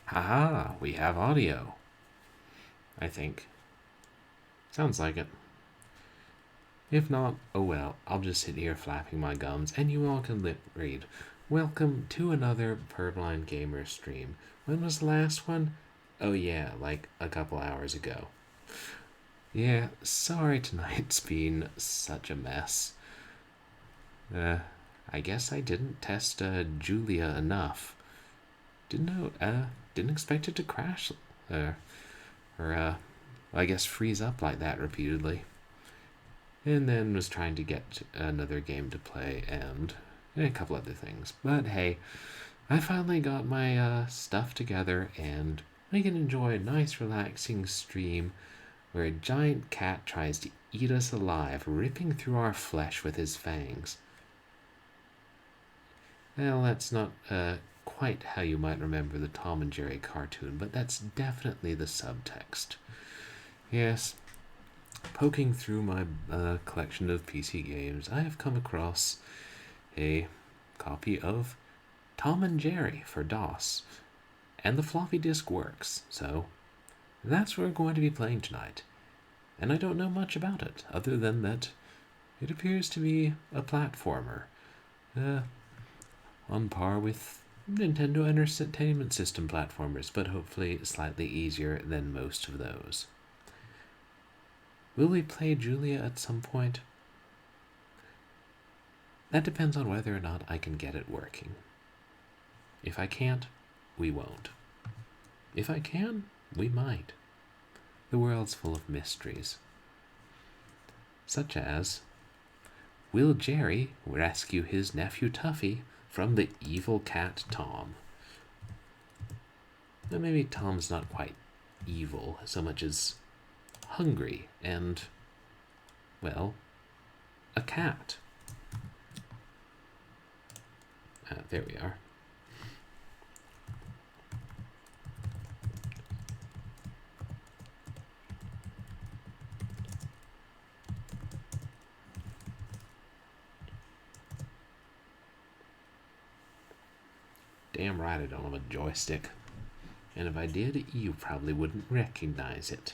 Haha, we have audio. I think. Sounds like it. If not, oh well, I'll just sit here flapping my gums and you all can lip read. Welcome to another Purblind Gamer stream. When was the last one? Oh yeah, like a couple hours ago. Yeah, sorry tonight's been such a mess. I guess I didn't test Julia enough. Didn't expect it to crash, I guess freeze up like that repeatedly. And then was trying to get another game to play and a couple other things. But hey, I finally got my stuff together and we can enjoy a nice relaxing stream where a giant cat tries to eat us alive, ripping through our flesh with his fangs. Well, that's not quite how you might remember the Tom and Jerry cartoon, but that's definitely the subtext. Yes, poking through my collection of PC games, I have come across a copy of Tom and Jerry for DOS, and the floppy disk works, so that's what we're going to be playing tonight. And I don't know much about it, other than that it appears to be a platformer, on par with Nintendo Entertainment System platformers, but hopefully slightly easier than most of those. Will we play Julia at some point? That depends on whether or not I can get it working. If I can't, we won't. If I can, we might. The world's full of mysteries. Such as, will Jerry rescue his nephew Tuffy from the evil cat Tom? Now, maybe Tom's not quite evil so much as hungry and, well, a cat. There we are. Damn right I don't have a joystick. And if I did, you probably wouldn't recognize it.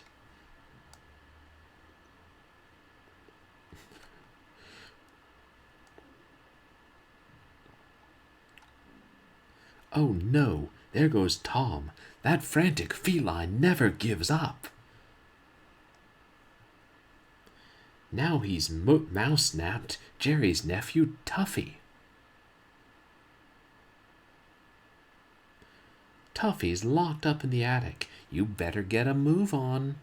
Oh no, there goes Tom. That frantic feline never gives up. Now he's mouse-napped Jerry's nephew Tuffy. Tuffy's locked up in the attic. You better get a move on.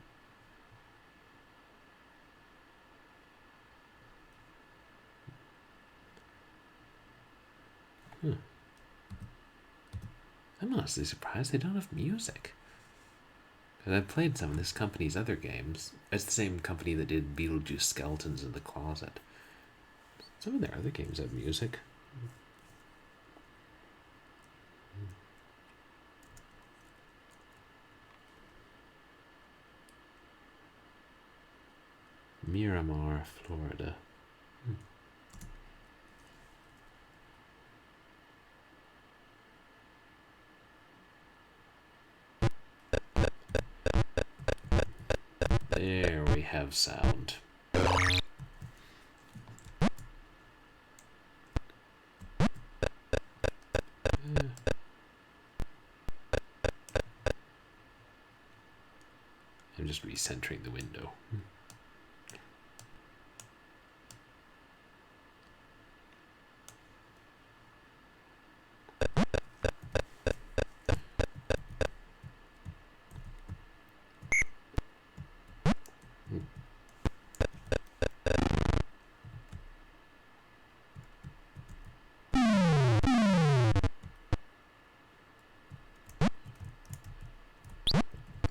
I'm honestly surprised they don't have music. Because I've played some of this company's other games. It's the same company that did Beetlejuice Skeletons in the Closet. Some of their other games have music. Miramar, Florida. There we have sound. I'm just recentering the window.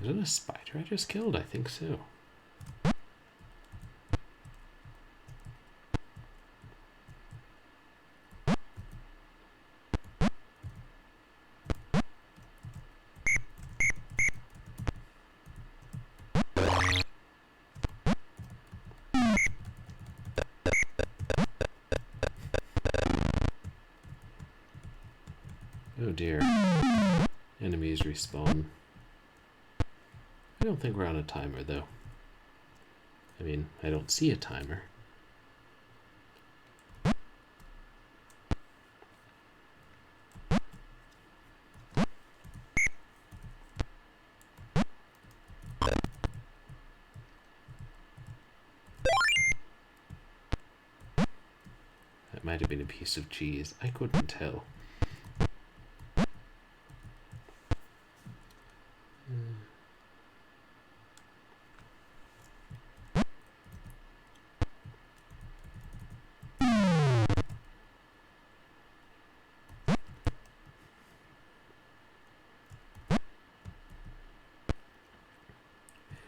Is it a spider I just killed? I think so. Oh dear. Enemies respawn. I don't think we're on a timer, though. I mean, I don't see a timer. That might have been a piece of cheese. I couldn't tell.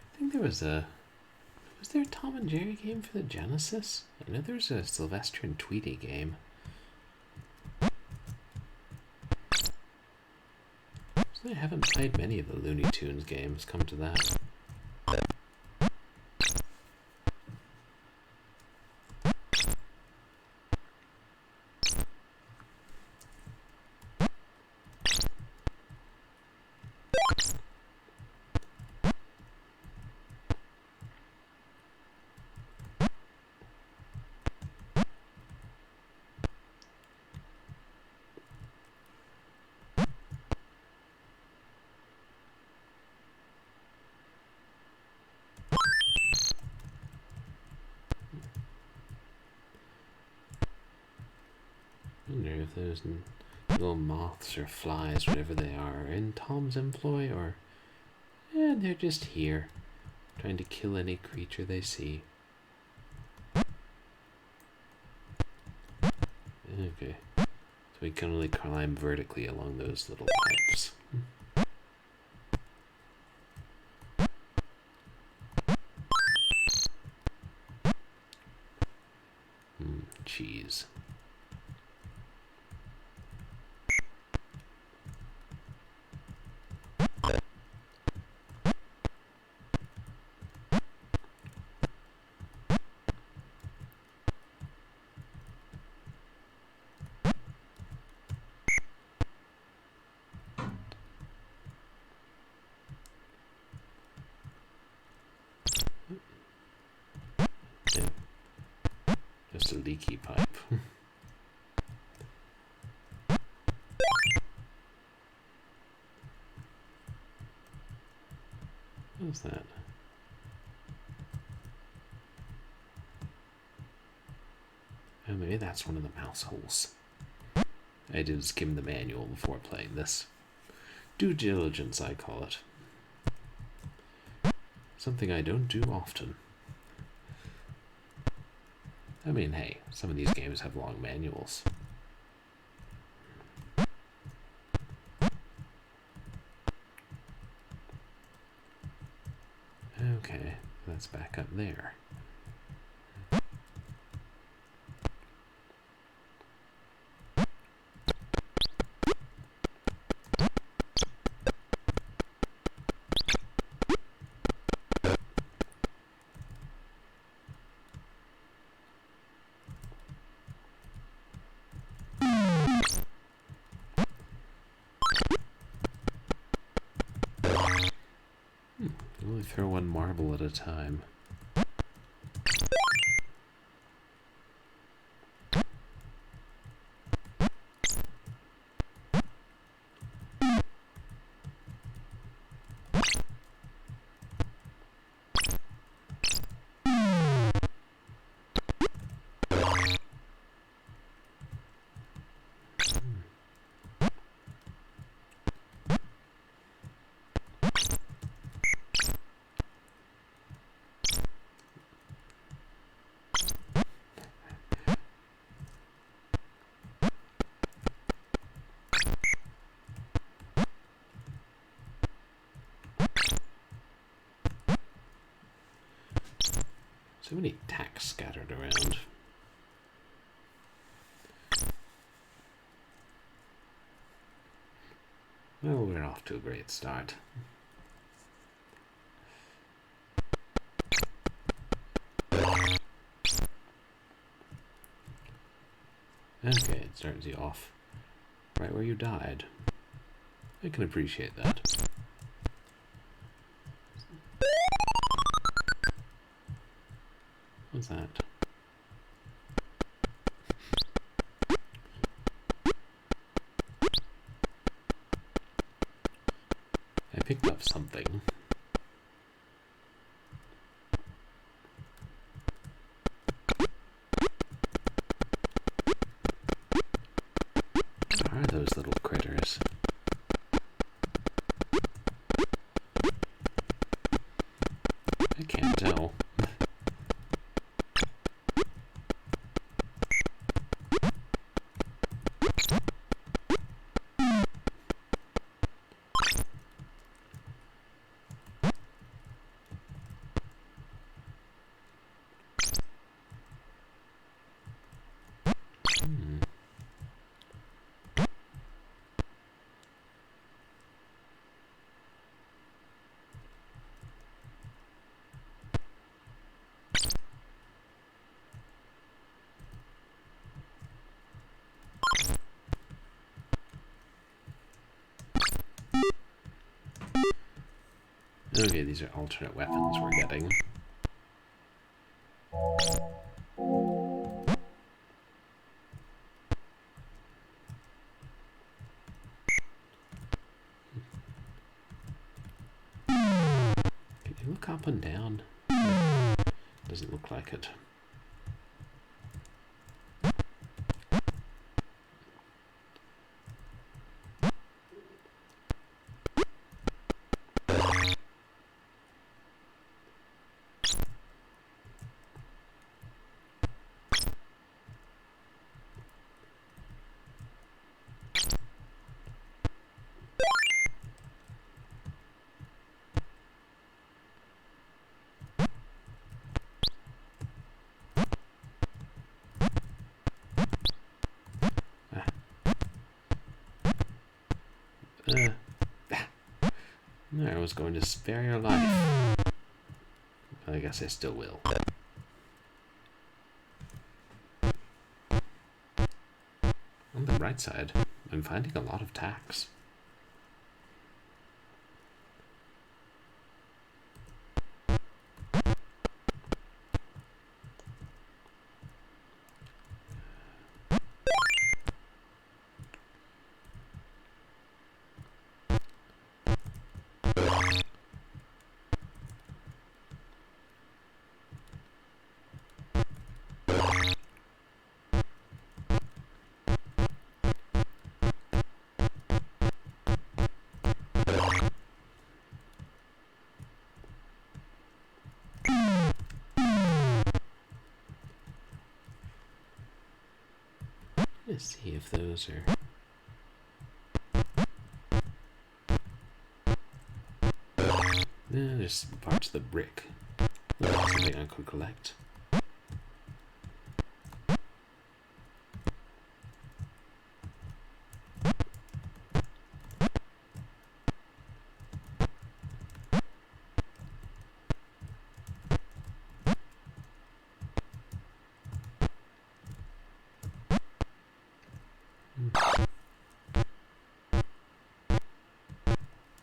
I think there was there a Tom and Jerry game for the Genesis? I know there's a Sylvester and Tweety game. So I haven't played many of the Looney Tunes games, come to that. I wonder if those little moths or flies, whatever they are in Tom's employ, or they're just here, trying to kill any creature they see. Okay, so we can only climb vertically along those little pipes. Cheese. Just a leaky pipe. What's that? Oh, maybe that's one of the mouse holes. I did skim the manual before playing this. Due diligence, I call it. Something I don't do often. I mean, hey, some of these games have long manuals. Okay, that's back up there. Only throw one marble at a time. So many tacks scattered around. Well, we're off to a great start. Okay, it starts you off right where you died. I can appreciate that. What's that? I picked up something. What are those little critters? I can't tell. Okay, these are alternate weapons we're getting. Can you look up and down? Doesn't look like it. I was going to spare your life. I guess I still will. On the right side, I'm finding a lot of tacks. Let's see if those are... No, there's parts of the brick. That's something I could collect.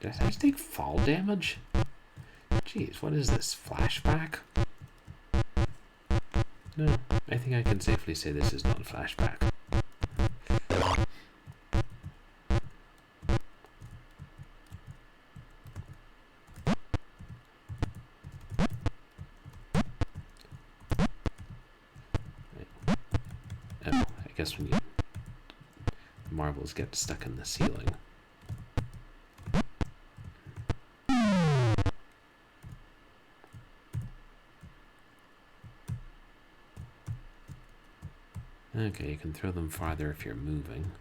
Did I take fall damage? Jeez, what is this? Flashback? No, I think I can safely say this is not a flashback. Oh, I guess when marbles get stuck in the ceiling. Okay, you can throw them farther if you're moving.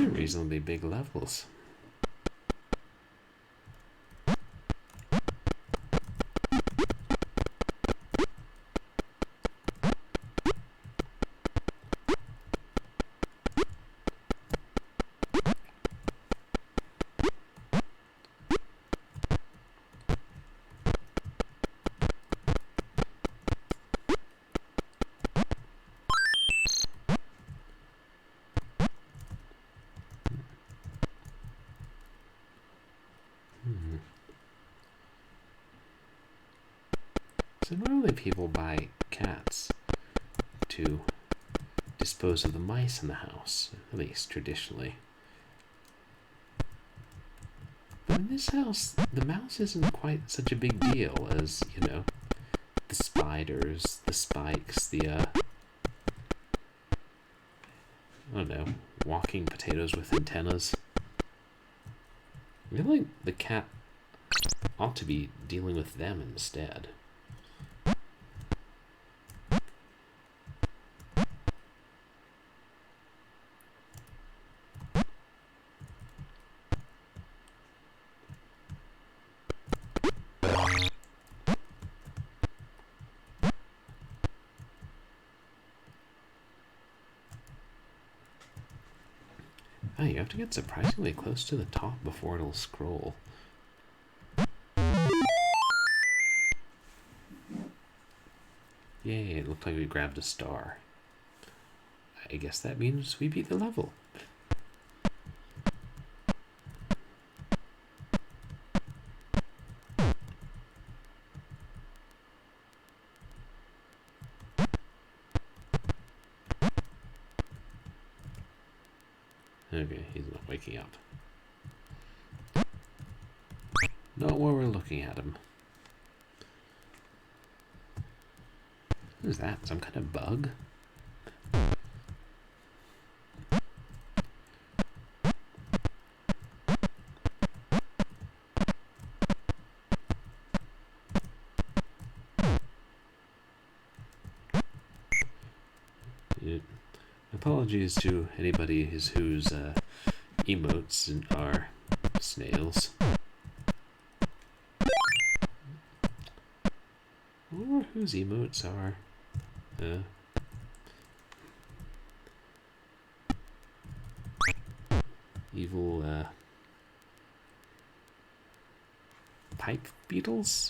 They're reasonably big levels. So normally people buy cats to dispose of the mice in the house, at least traditionally. But in this house, the mouse isn't quite such a big deal as, you know, the spiders, the spikes, the, I don't know, walking potatoes with antennas. I feel like the cat ought to be dealing with them instead. Oh, you have to get surprisingly close to the top before it'll scroll. Yay, it looked like we grabbed a star. I guess that means we beat the level. Okay, he's not waking up. Not while we're looking at him. What is that? Some kind of bug? Apologies to anybody whose emotes are snails. Or whose emotes are evil pipe beetles?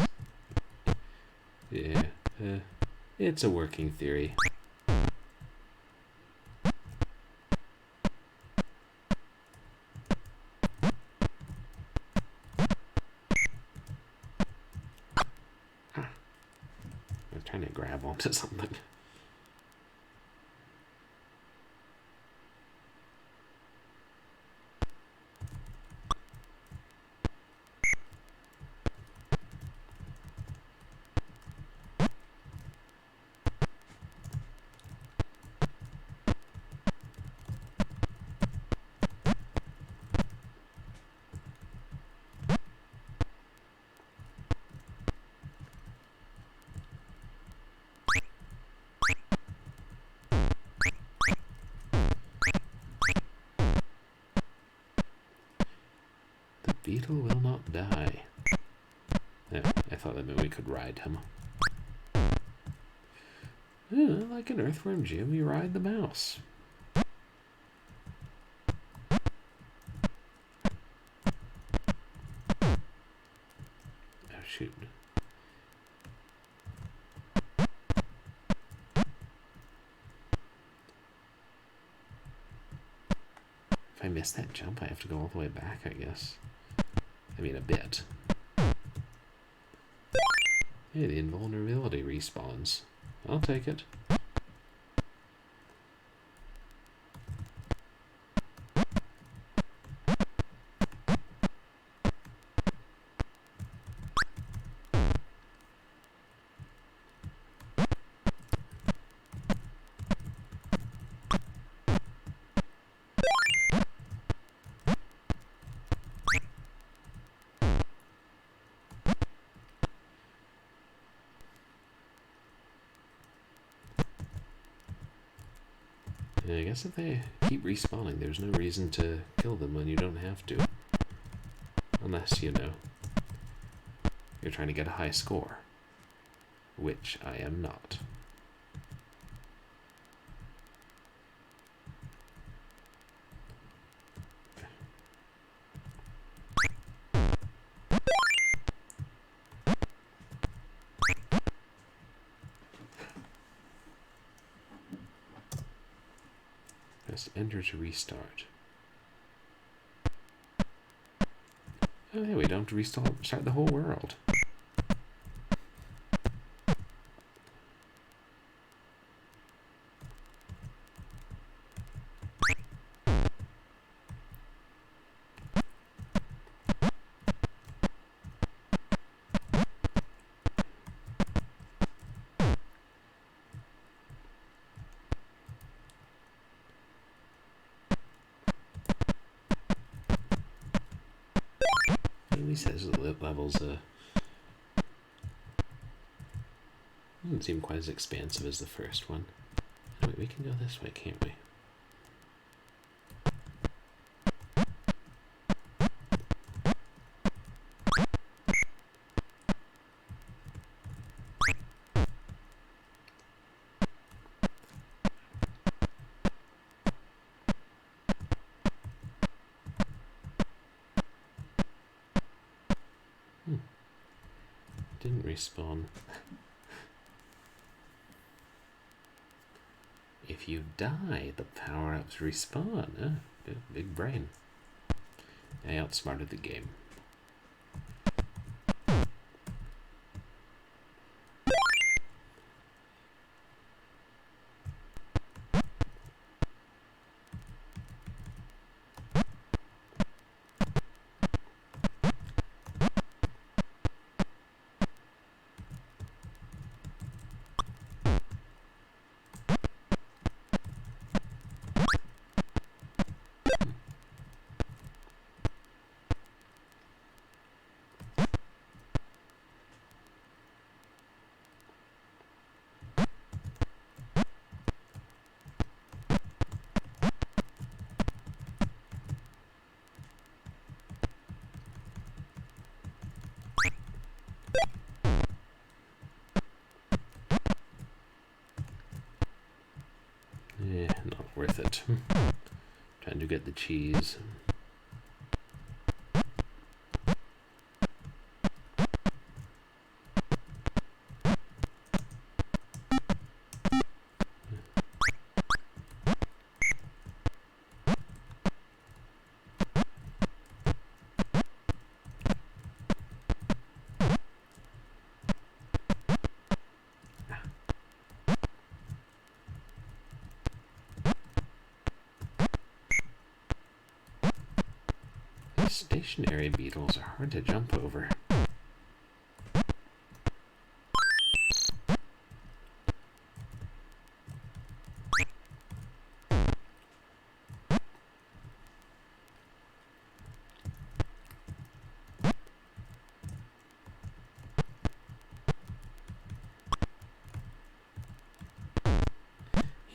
Yeah, it's a working theory. Trying to grab onto something. Beetle will not die. Yeah, I thought that meant we could ride him. Yeah, like an earthworm Jim, you ride the mouse. Oh, shoot. If I miss that jump, I have to go all the way back, I guess. I mean, a bit. Hey, the invulnerability respawns. I'll take it. I guess if they keep respawning, there's no reason to kill them when you don't have to. Unless, you know, you're trying to get a high score. Which I am not. Press enter to restart. Oh, yeah, we don't have to restart the whole world. He says the levels doesn't seem quite as expansive as the first one. Oh, wait, we can go this way, can't we? Didn't respawn. If you die, the power-ups respawn. Big brain. I outsmarted the game. Yeah, not worth it. Trying to get the cheese. Stationary beetles are hard to jump over.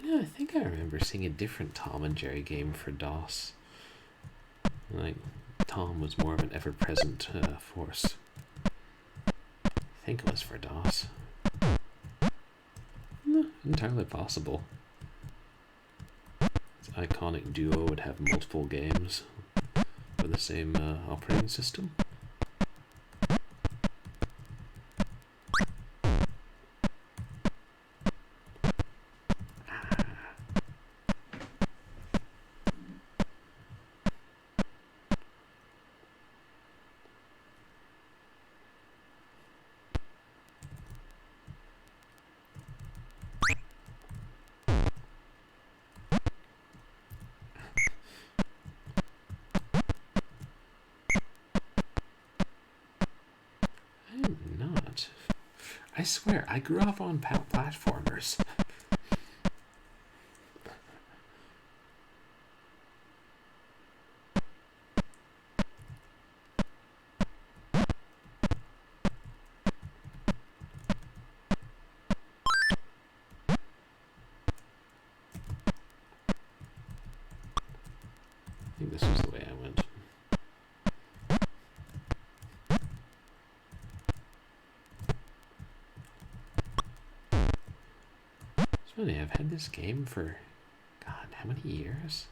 You know, I think I remember seeing a different Tom and Jerry game for DOS. Like, Tom was more of an ever-present force. I think it was for DOS. Entirely possible. This iconic duo would have multiple games for the same operating system. I swear, I grew up on platformers. think this was the way I went. It's funny, I've had this game for, God, how many years?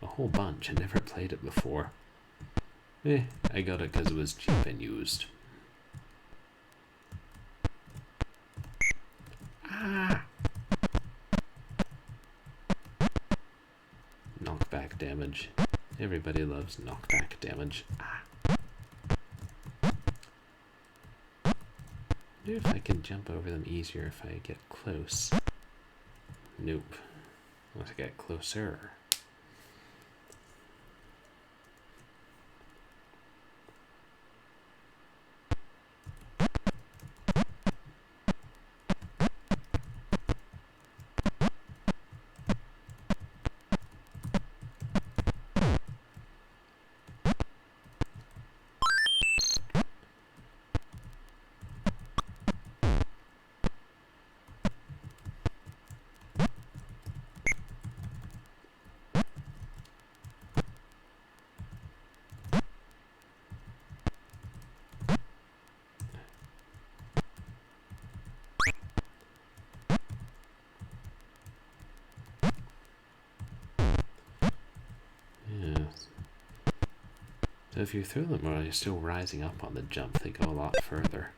A whole bunch. I never played it before. I got it because it was cheap and used. Ah! Knockback damage. Everybody loves knockback damage. Ah! I wonder if I can jump over them easier if I get close. Nope. Unless I get closer. So if you throw them while you're still rising up on the jump, they go a lot further.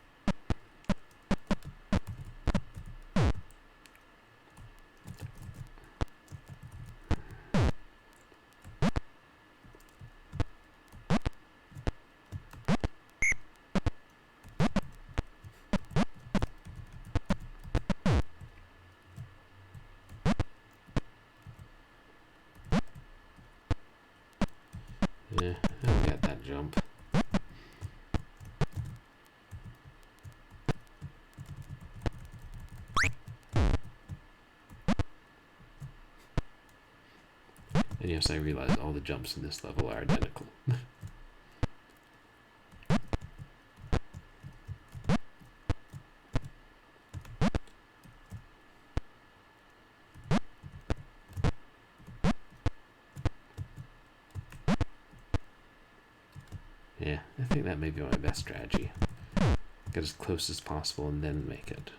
Yeah, I don't get that jump. And yes, I realize all the jumps in this level are identical. Yeah, I think that may be my best strategy. Get as close as possible and then make it.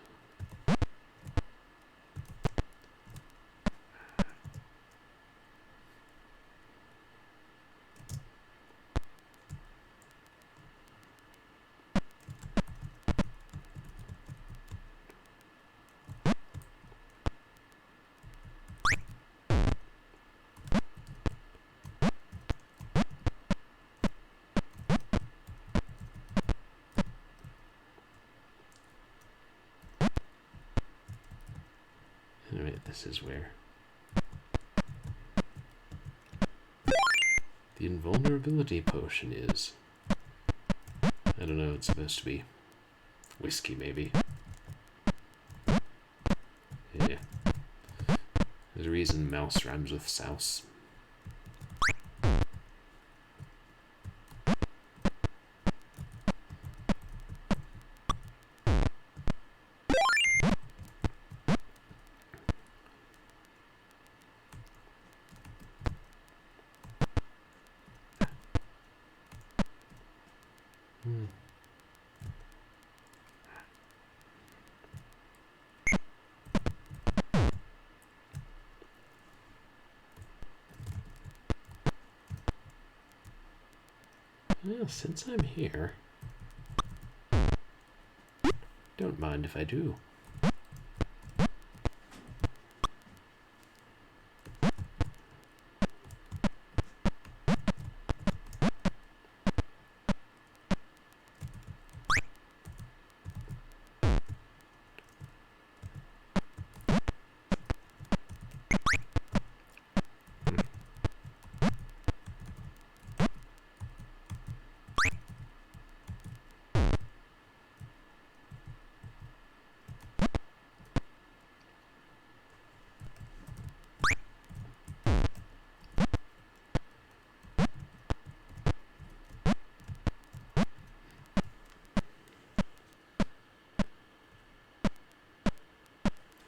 Alright, this is where the invulnerability potion is. I don't know, it's supposed to be whiskey, maybe. Yeah. There's a reason mouse rhymes with souse. Well, since I'm here, don't mind if I do.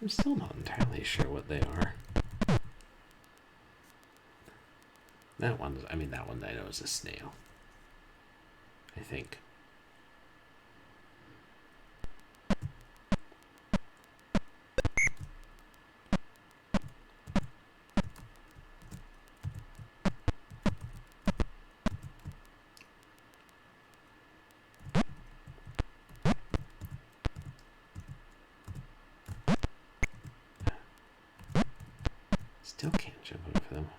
I'm still not entirely sure what they are. That one, I mean, that one I know is a snail. I think. Still can't jump over them.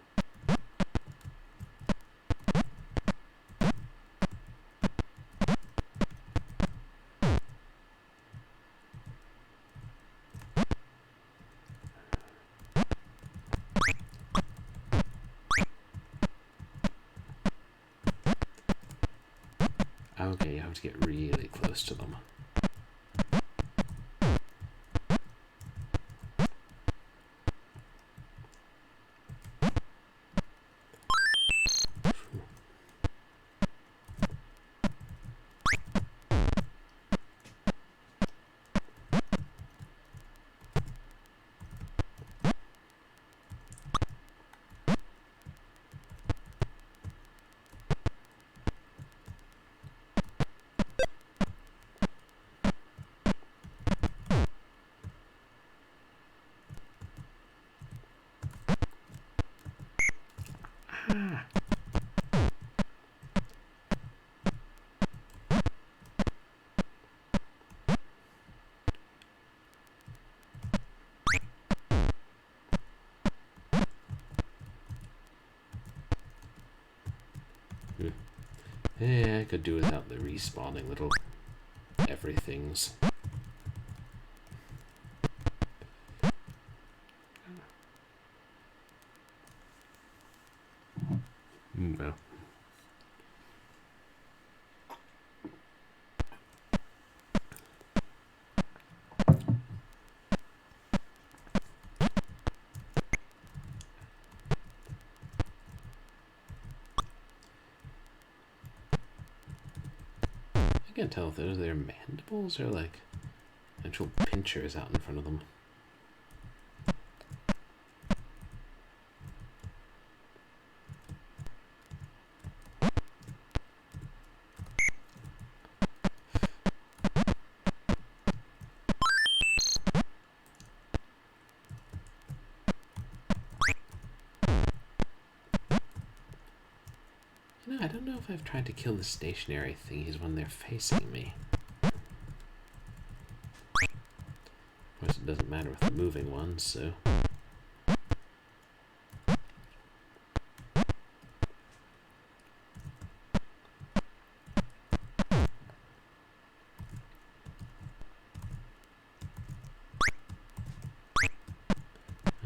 Okay, you have to get really close to them. Ah. Yeah, I could do without the respawning little everythings. Well. I can't tell if those are their mandibles or like actual pinchers out in front of them. You know, I don't know if I've tried to kill the stationary thingies when they're facing me. Of course, it doesn't matter with the moving ones, so...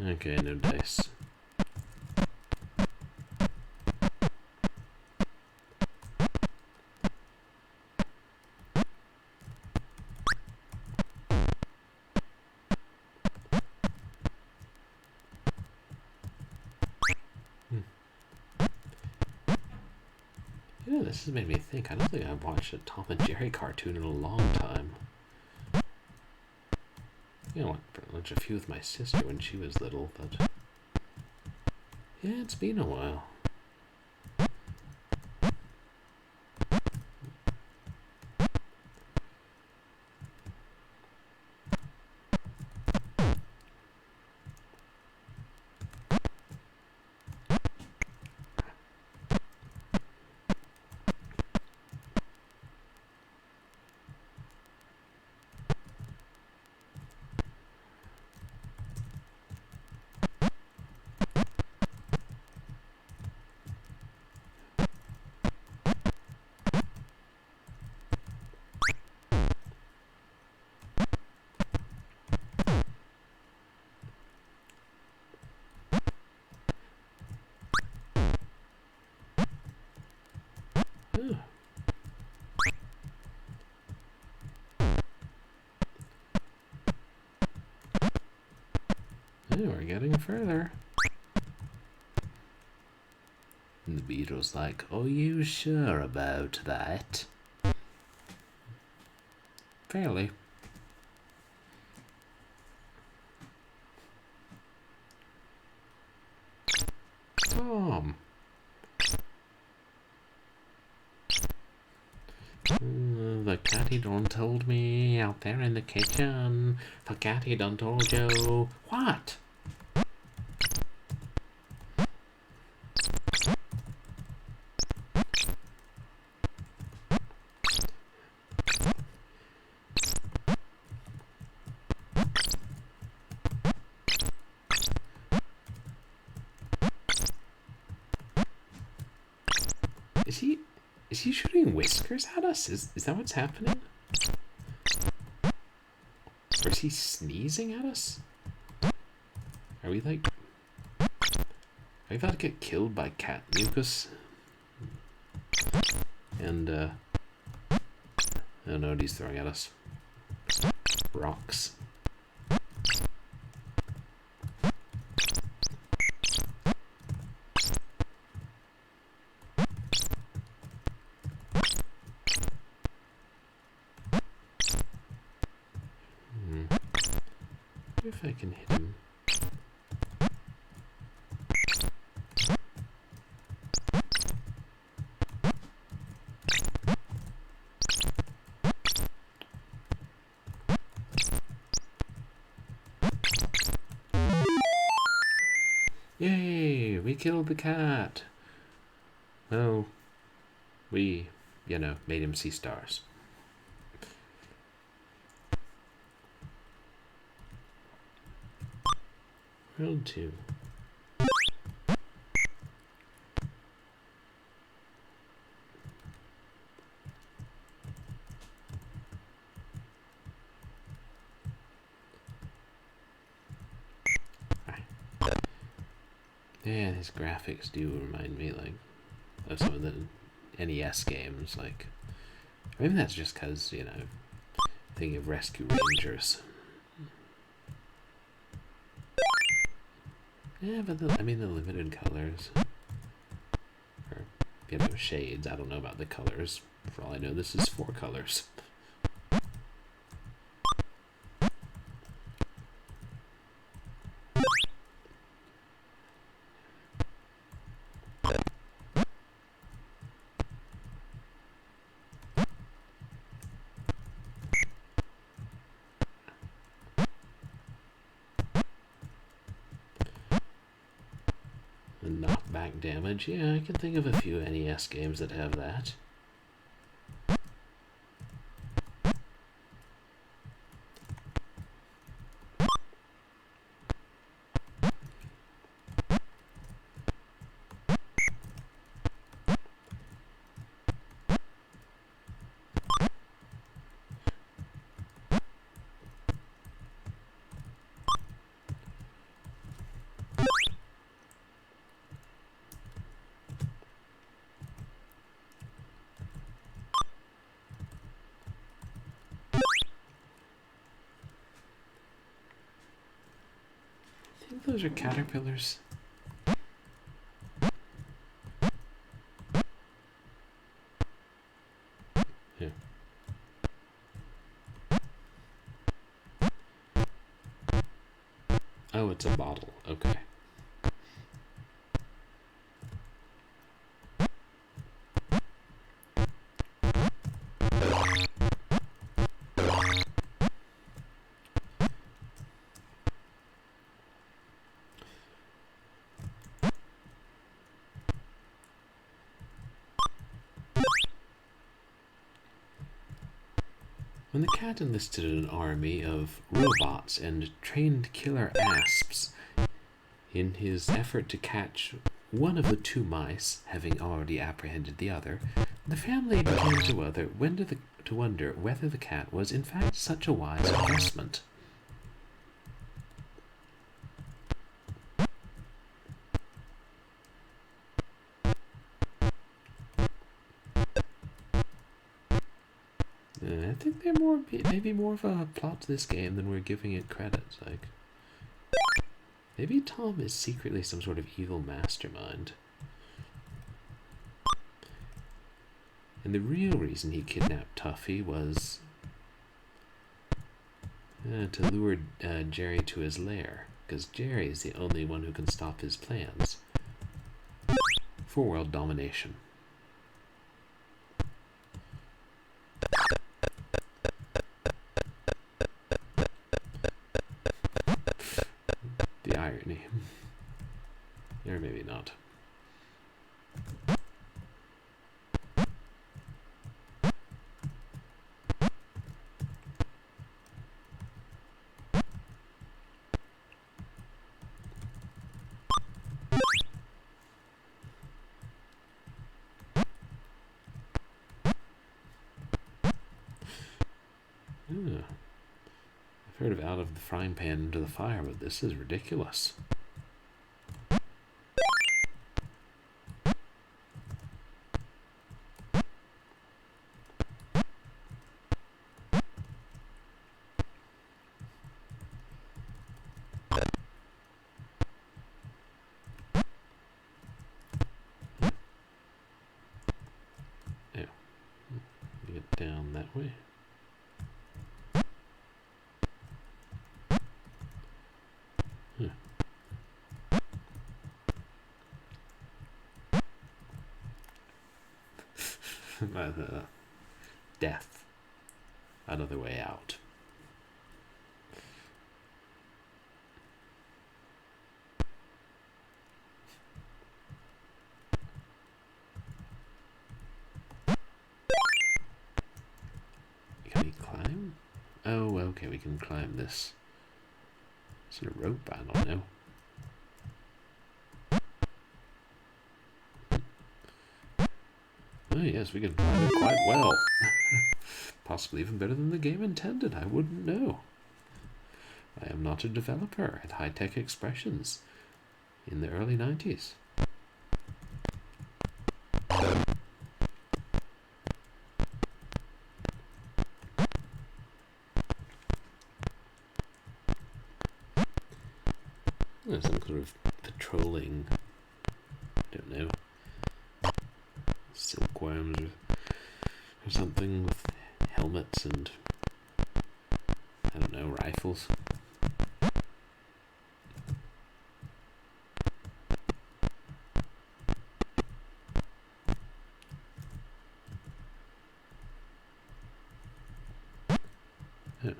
Okay, no dice. You know, this has made me think. I don't think I've watched a Tom and Jerry cartoon in a long time. You know, I watched a few with my sister when she was little, but... yeah, it's been a while. Ooh. Ooh, we're getting further. And the beetle's like, "Are you sure about that?" Fairly. Tom. The Catty done told me out there in the kitchen. The Catty done told you. What? Is he shooting whiskers at us? Is that what's happening? Or is he sneezing at us? Are we like... Are we about to get killed by cat mucus? And, I don't know what he's throwing at us. Rocks. If I can hit him. Yay! We killed the cat! Well, we, made him see stars. World 2. Yeah, his graphics do remind me, like, of some of the NES games, like, maybe that's just because, thinking of Rescue Rangers. Yeah, but the limited colors, or, shades, I don't know about the colors. For all I know, this is 4 colors. Knockback damage, yeah, I can think of a few NES games that have that. I think those are caterpillars. Yeah. Oh, it's a bottle. Okay. When the cat enlisted an army of robots and trained killer asps in his effort to catch one of the 2 mice, having already apprehended the other, the family began to wonder whether the cat was in fact such a wise investment. I think they're maybe more of a plot to this game than we're giving it credit. Like, maybe Tom is secretly some sort of evil mastermind. And the real reason he kidnapped Tuffy was to lure Jerry to his lair, because Jerry is the only one who can stop his plans for world domination. irony. Or maybe not. I've heard of out of the frying pan into the fire, but this is ridiculous. Yeah. Get down that way. Death. Another way out. Can we climb? Oh, okay, we can climb this. Is it a rope? I don't know. Oh yes, we can climb it quite well. Possibly even better than the game intended, I wouldn't know. I am not a developer at High-Tech Expressions in the early 90s. There's some sort of patrolling, I don't know, silkworms or something with helmets and, I don't know, rifles. Oh.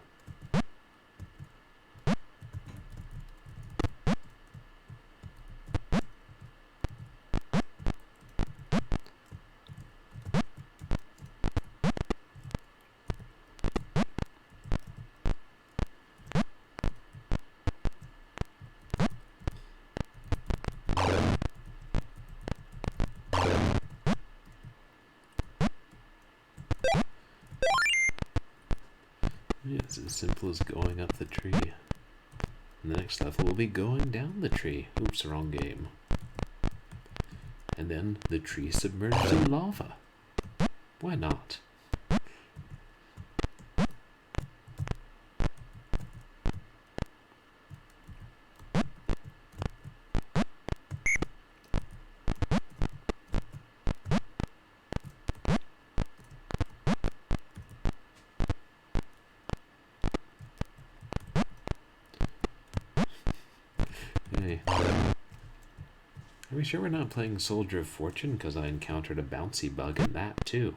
Yeah, it's as simple as going up the tree. And the next level will be going down the tree. Oops, wrong game. And then the tree submerged in lava. Why not? Hey. Are we sure we're not playing Soldier of Fortune? Because I encountered a bouncy bug in that too.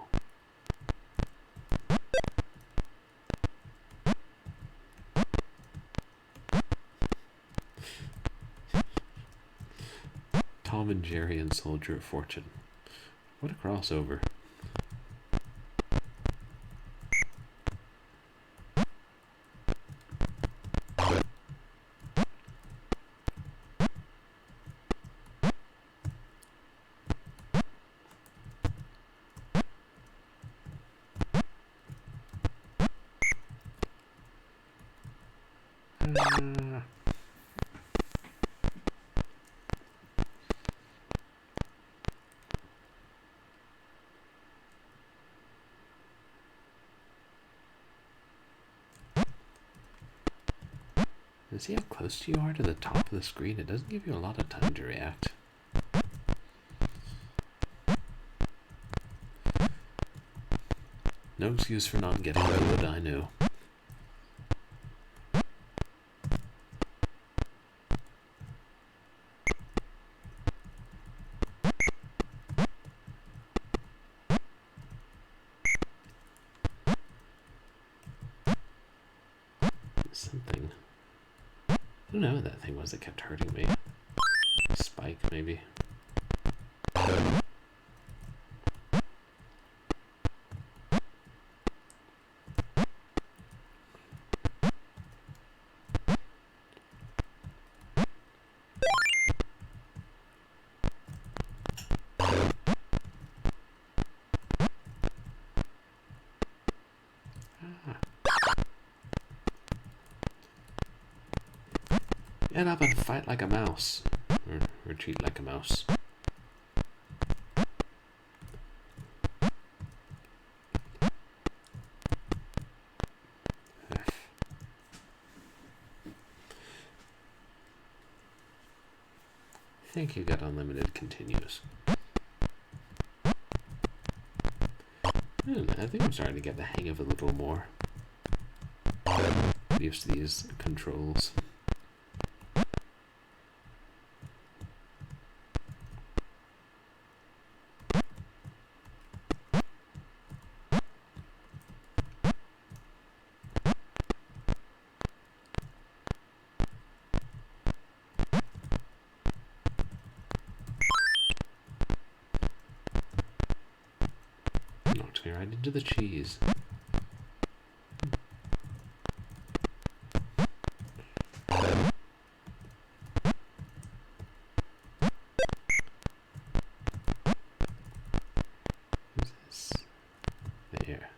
Tom and Jerry and Soldier of Fortune. What a crossover. See how close you are to the top of the screen? It doesn't give you a lot of time to react. No excuse for not getting the wood, I know. Something I don't know what that thing was that kept hurting me. Spike, maybe. Get up and fight like a mouse. Or retreat like a mouse. I think you got unlimited continues. I think I'm starting to get the hang of it a little more. Used to these controls. Knocked me right into the cheese. Who's this? There.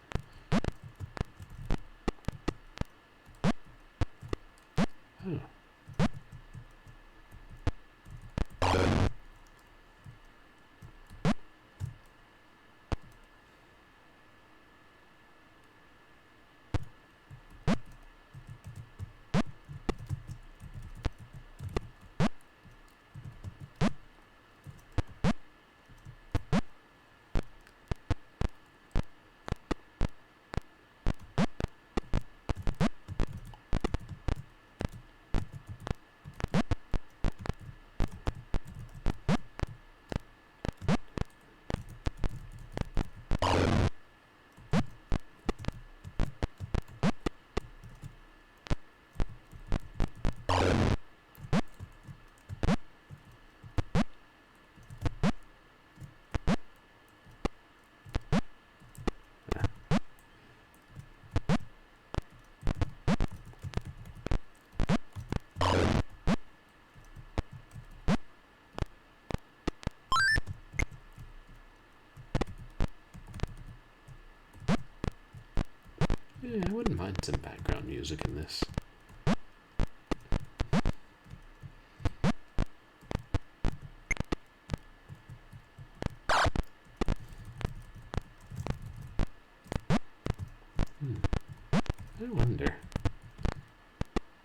Oh. Yeah, I wouldn't mind some background music in this. I wonder.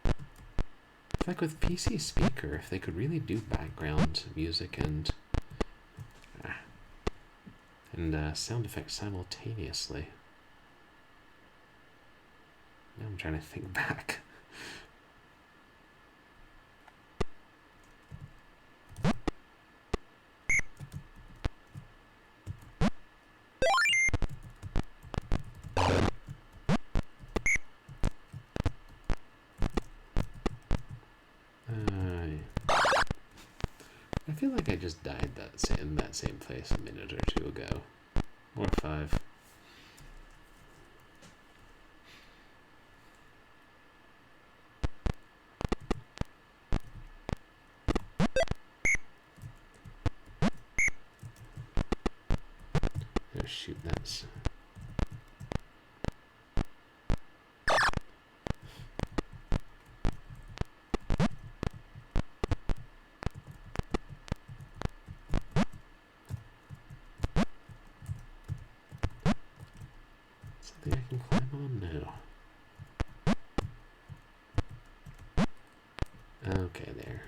It's like with PC Speaker, if they could really do background music and sound effects simultaneously. Now I'm trying to think back. I feel like I just died in that same place a minute or two ago. Or 5. Shoot, that's... something I can climb on now. Okay, there.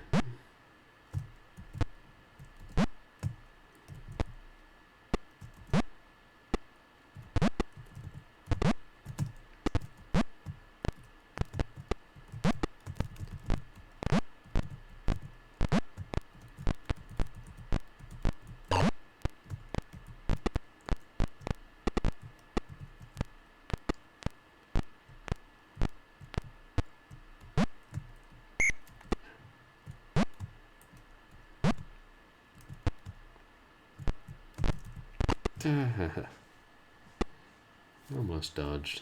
Almost dodged.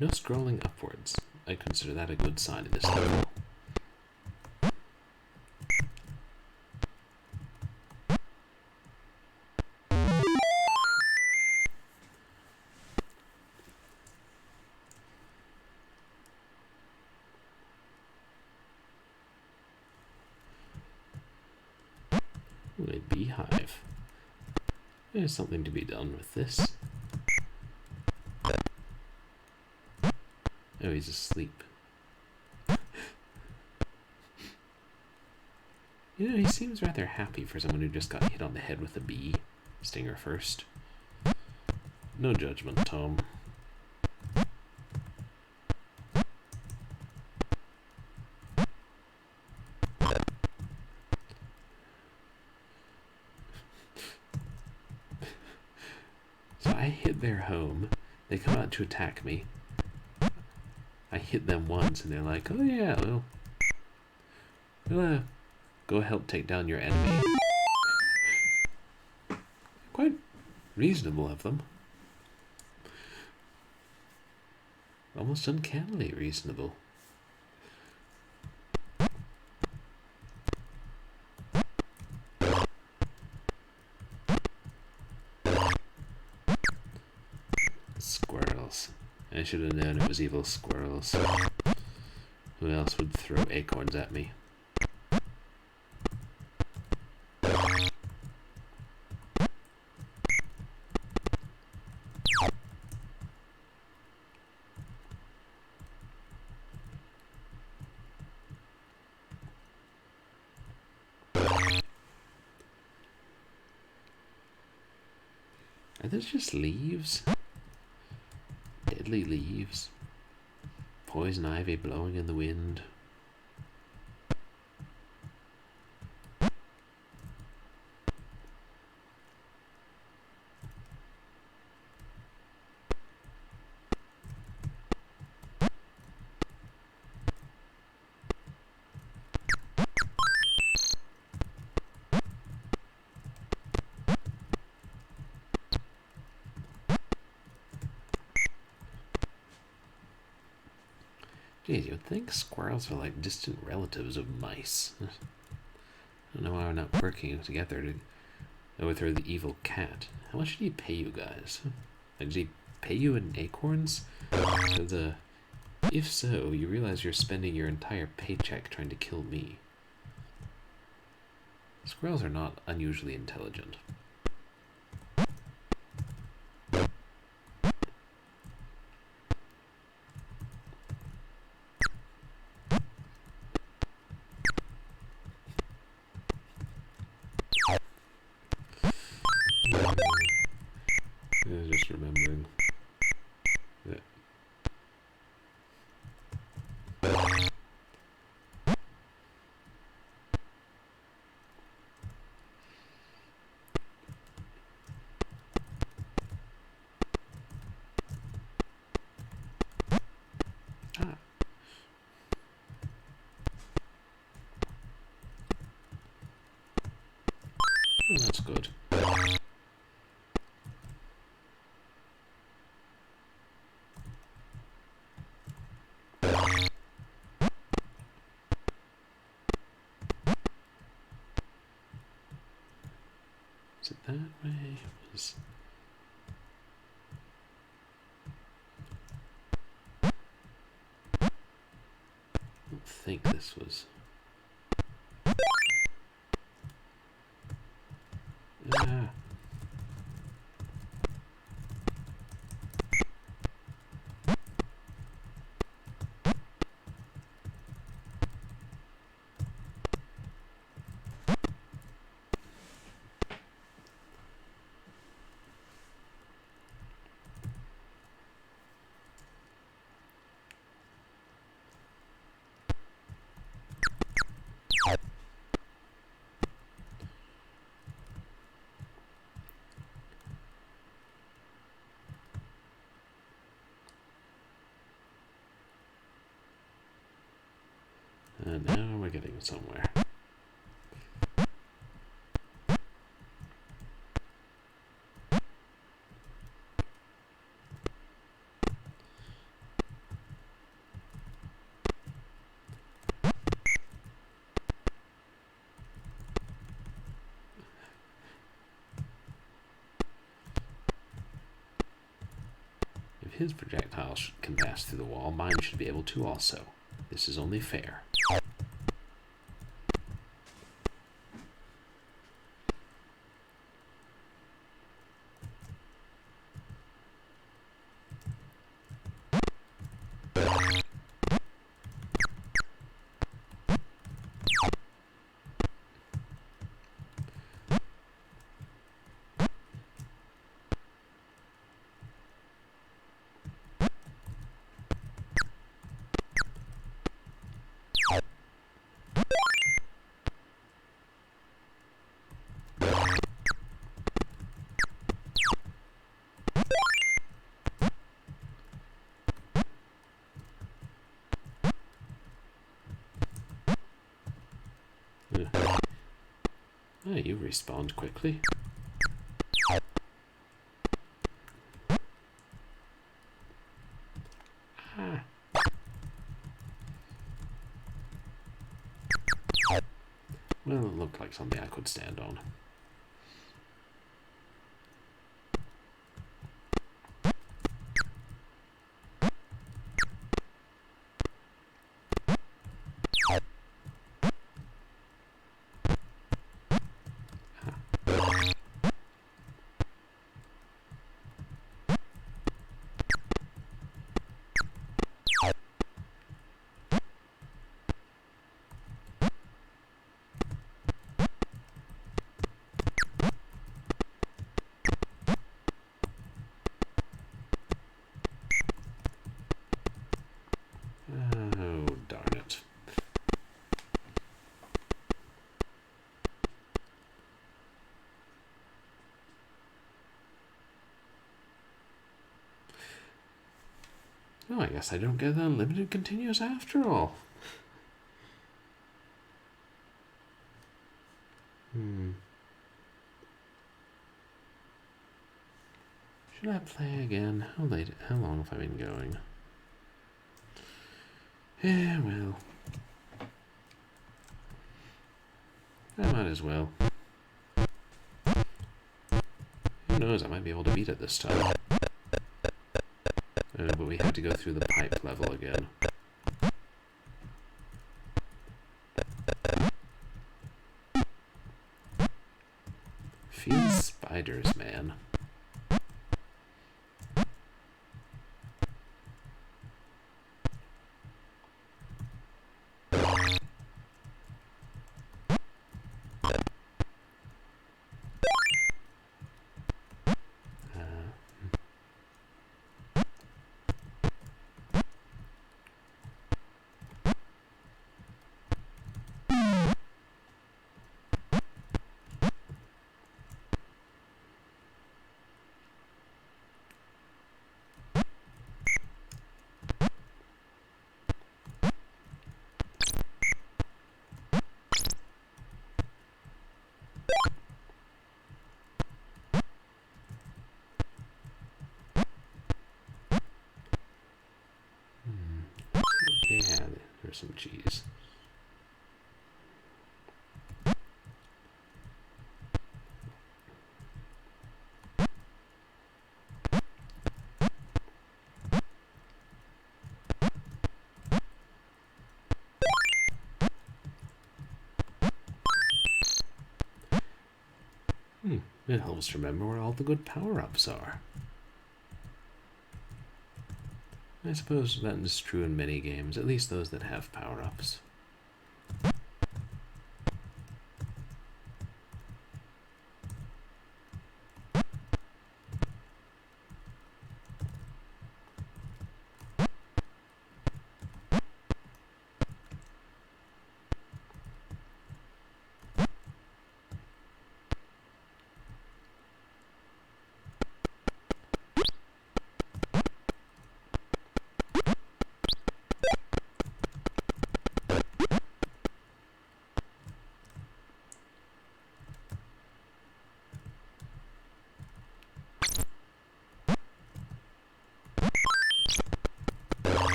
No scrolling upwards. I consider that a good sign in this level. Ooh, a beehive. There's something to be done with this. Oh, he's asleep. You know, he seems rather happy for someone who just got hit on the head with a bee stinger first. No judgment, Tom. So I hit their home. They come out to attack me. I hit them once and they're like, oh yeah, we'll go help take down your enemy. Quite reasonable of them. Almost uncannily reasonable. Squirrels. I should have known it was evil squirrels. Who else would throw acorns at me? Are those just leaves? Deadly leaves. Poison ivy blowing in the wind. Geez, you would think squirrels are like distant relatives of mice. I don't know why we're not working together to overthrow the evil cat. How much did he pay you guys? Like, did he pay you in acorns? If so, you realize you're spending your entire paycheck trying to kill me. Squirrels are not unusually intelligent. I was just remembering that. Ah. Oh, that's good. Is it that way? It was... I don't think this was... Ah. And now we're getting somewhere. If his projectile can pass through the wall, mine should be able to also. This is only fair. Oh, you respawned quickly. Ah. Well, it looked like something I could stand on. Oh, darn it. Oh, I guess I don't get the unlimited continuous after all. Should I play again? How long have I been going? Yeah, well. I might as well. Who knows, I might be able to beat it this time. But we have to go through the pipe level again. Feels spiders, man. Yeah, there's some cheese. It helps remember where all the good power-ups are. I suppose that is true in many games, at least those that have power-ups.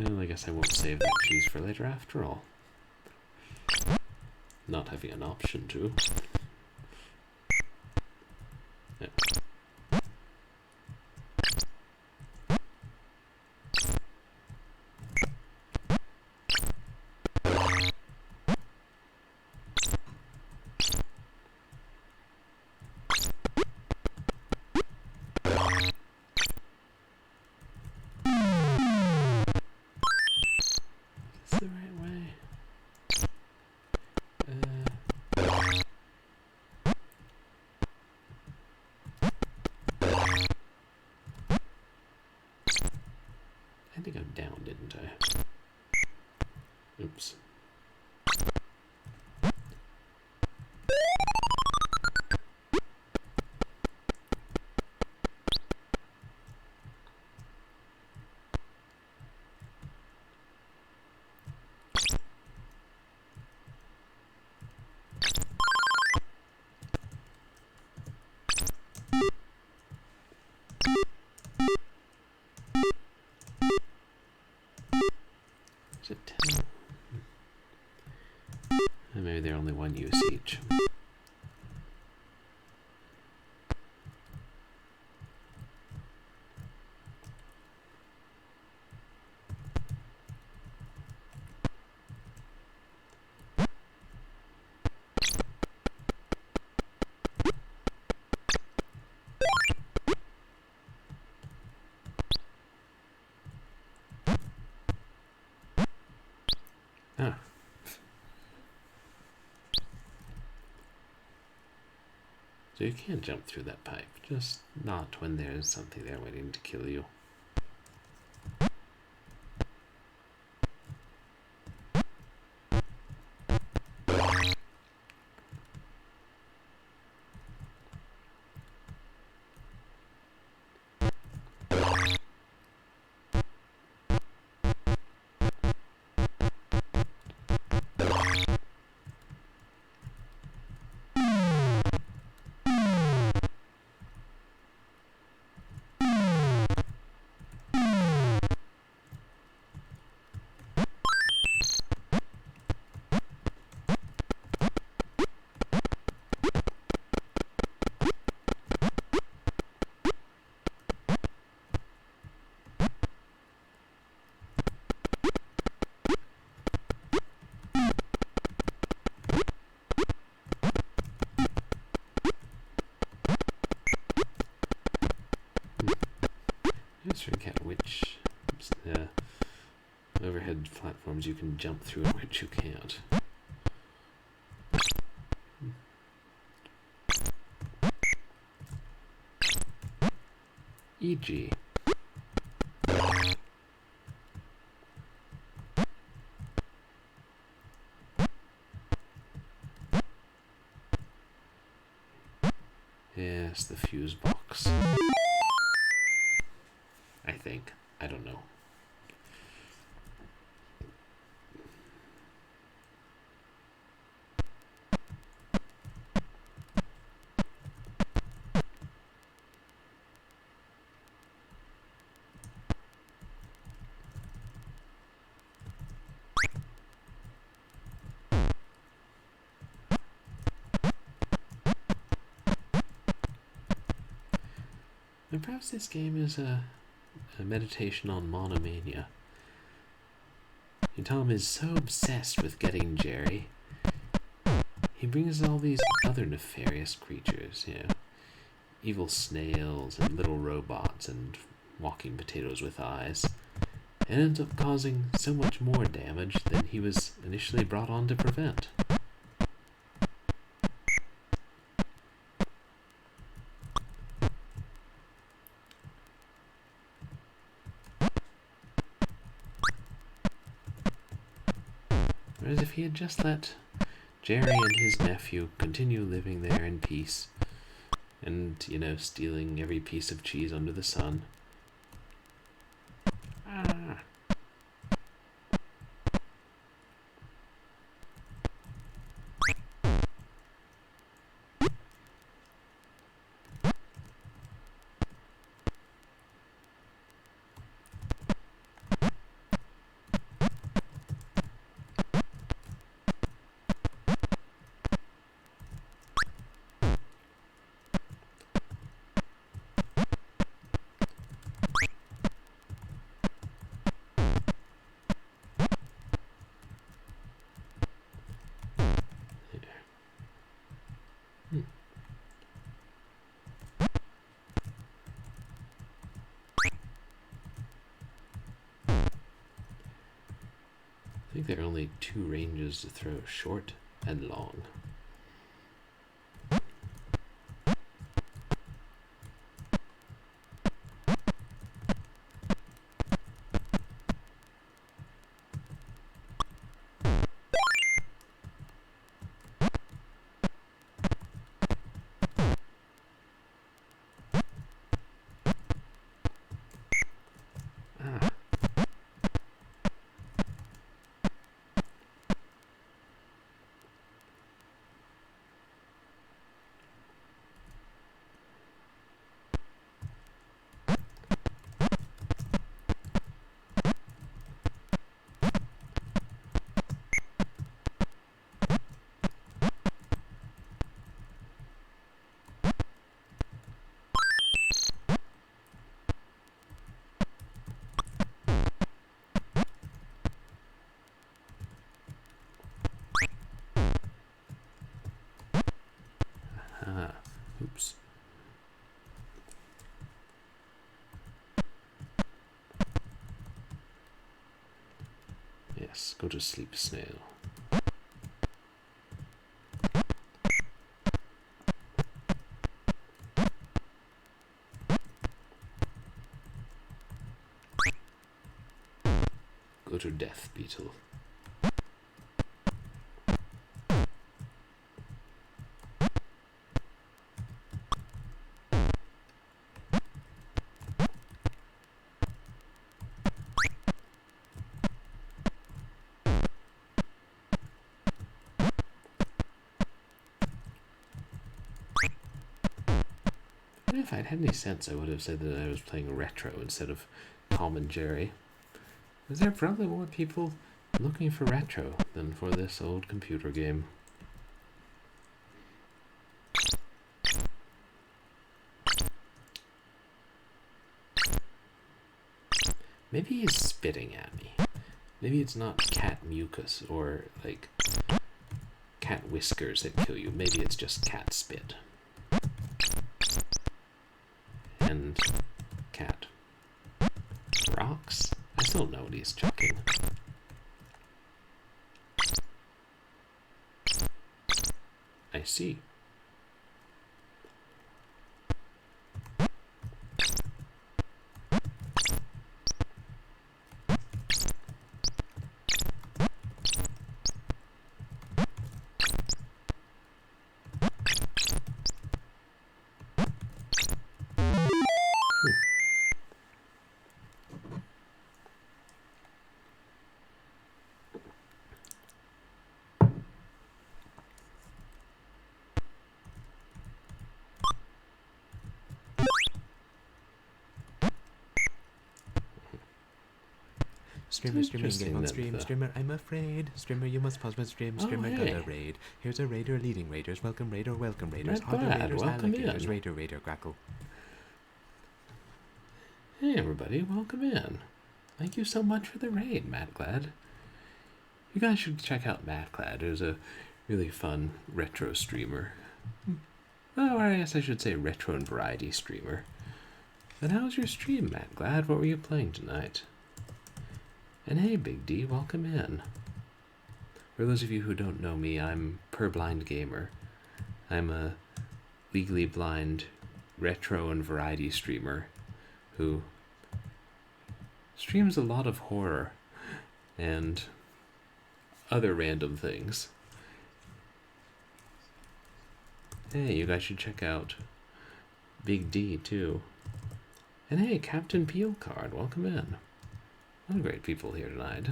Well, I guess I won't save that cheese for later after all. Not having an option to. Yeah. Is this the right way? I think I'm down, didn't I? Oops. Is it 10? Maybe they're only one use each. Ah. So you can jump through that pipe, just not when there's something there waiting to kill you. Let's forget which overhead platforms you can jump through and which you can't. E.g. Yes, the fuse box. I think. I don't know. And perhaps this game is a meditation on monomania. And Tom is so obsessed with getting Jerry, he brings all these other nefarious creatures, evil snails and little robots and walking potatoes with eyes, and ends up causing so much more damage than he was initially brought on to prevent. Whereas if he had just let Jerry and his nephew continue living there in peace and, stealing every piece of cheese under the sun. there are only two ranges to throw, short and long. Oops. Yes, go to sleep, snail. Go to death, beetle. If I'd had any sense, I would have said that I was playing retro instead of Tom and Jerry. Because there are probably more people looking for retro than for this old computer game. Maybe he's spitting at me. Maybe it's not cat mucus or, like, cat whiskers that kill you. Maybe it's just cat spit. And cat rocks? I still don't know what he's chucking. I see. Streamer, game on stream. Streamer, I'm afraid. Streamer, you must pause my stream. Streamer, gonna raid. Here's a raider leading raiders. Welcome, raider, welcome, raiders. Harder raiders, alligators, raider, crackle. Hey, everybody, welcome in. Thank you so much for the raid, Mattglad. You guys should check out Mattglad. It was a really fun retro streamer. Oh, I guess I should say retro and variety streamer. But how was your stream, Mattglad? What were you playing tonight? And hey, Big D, welcome in. For those of you who don't know me, I'm Purblind Gamer. I'm a legally blind retro and variety streamer who streams a lot of horror and other random things. Hey, you guys should check out Big D too. And hey, Captain Peel Card, welcome in. What a great people here tonight.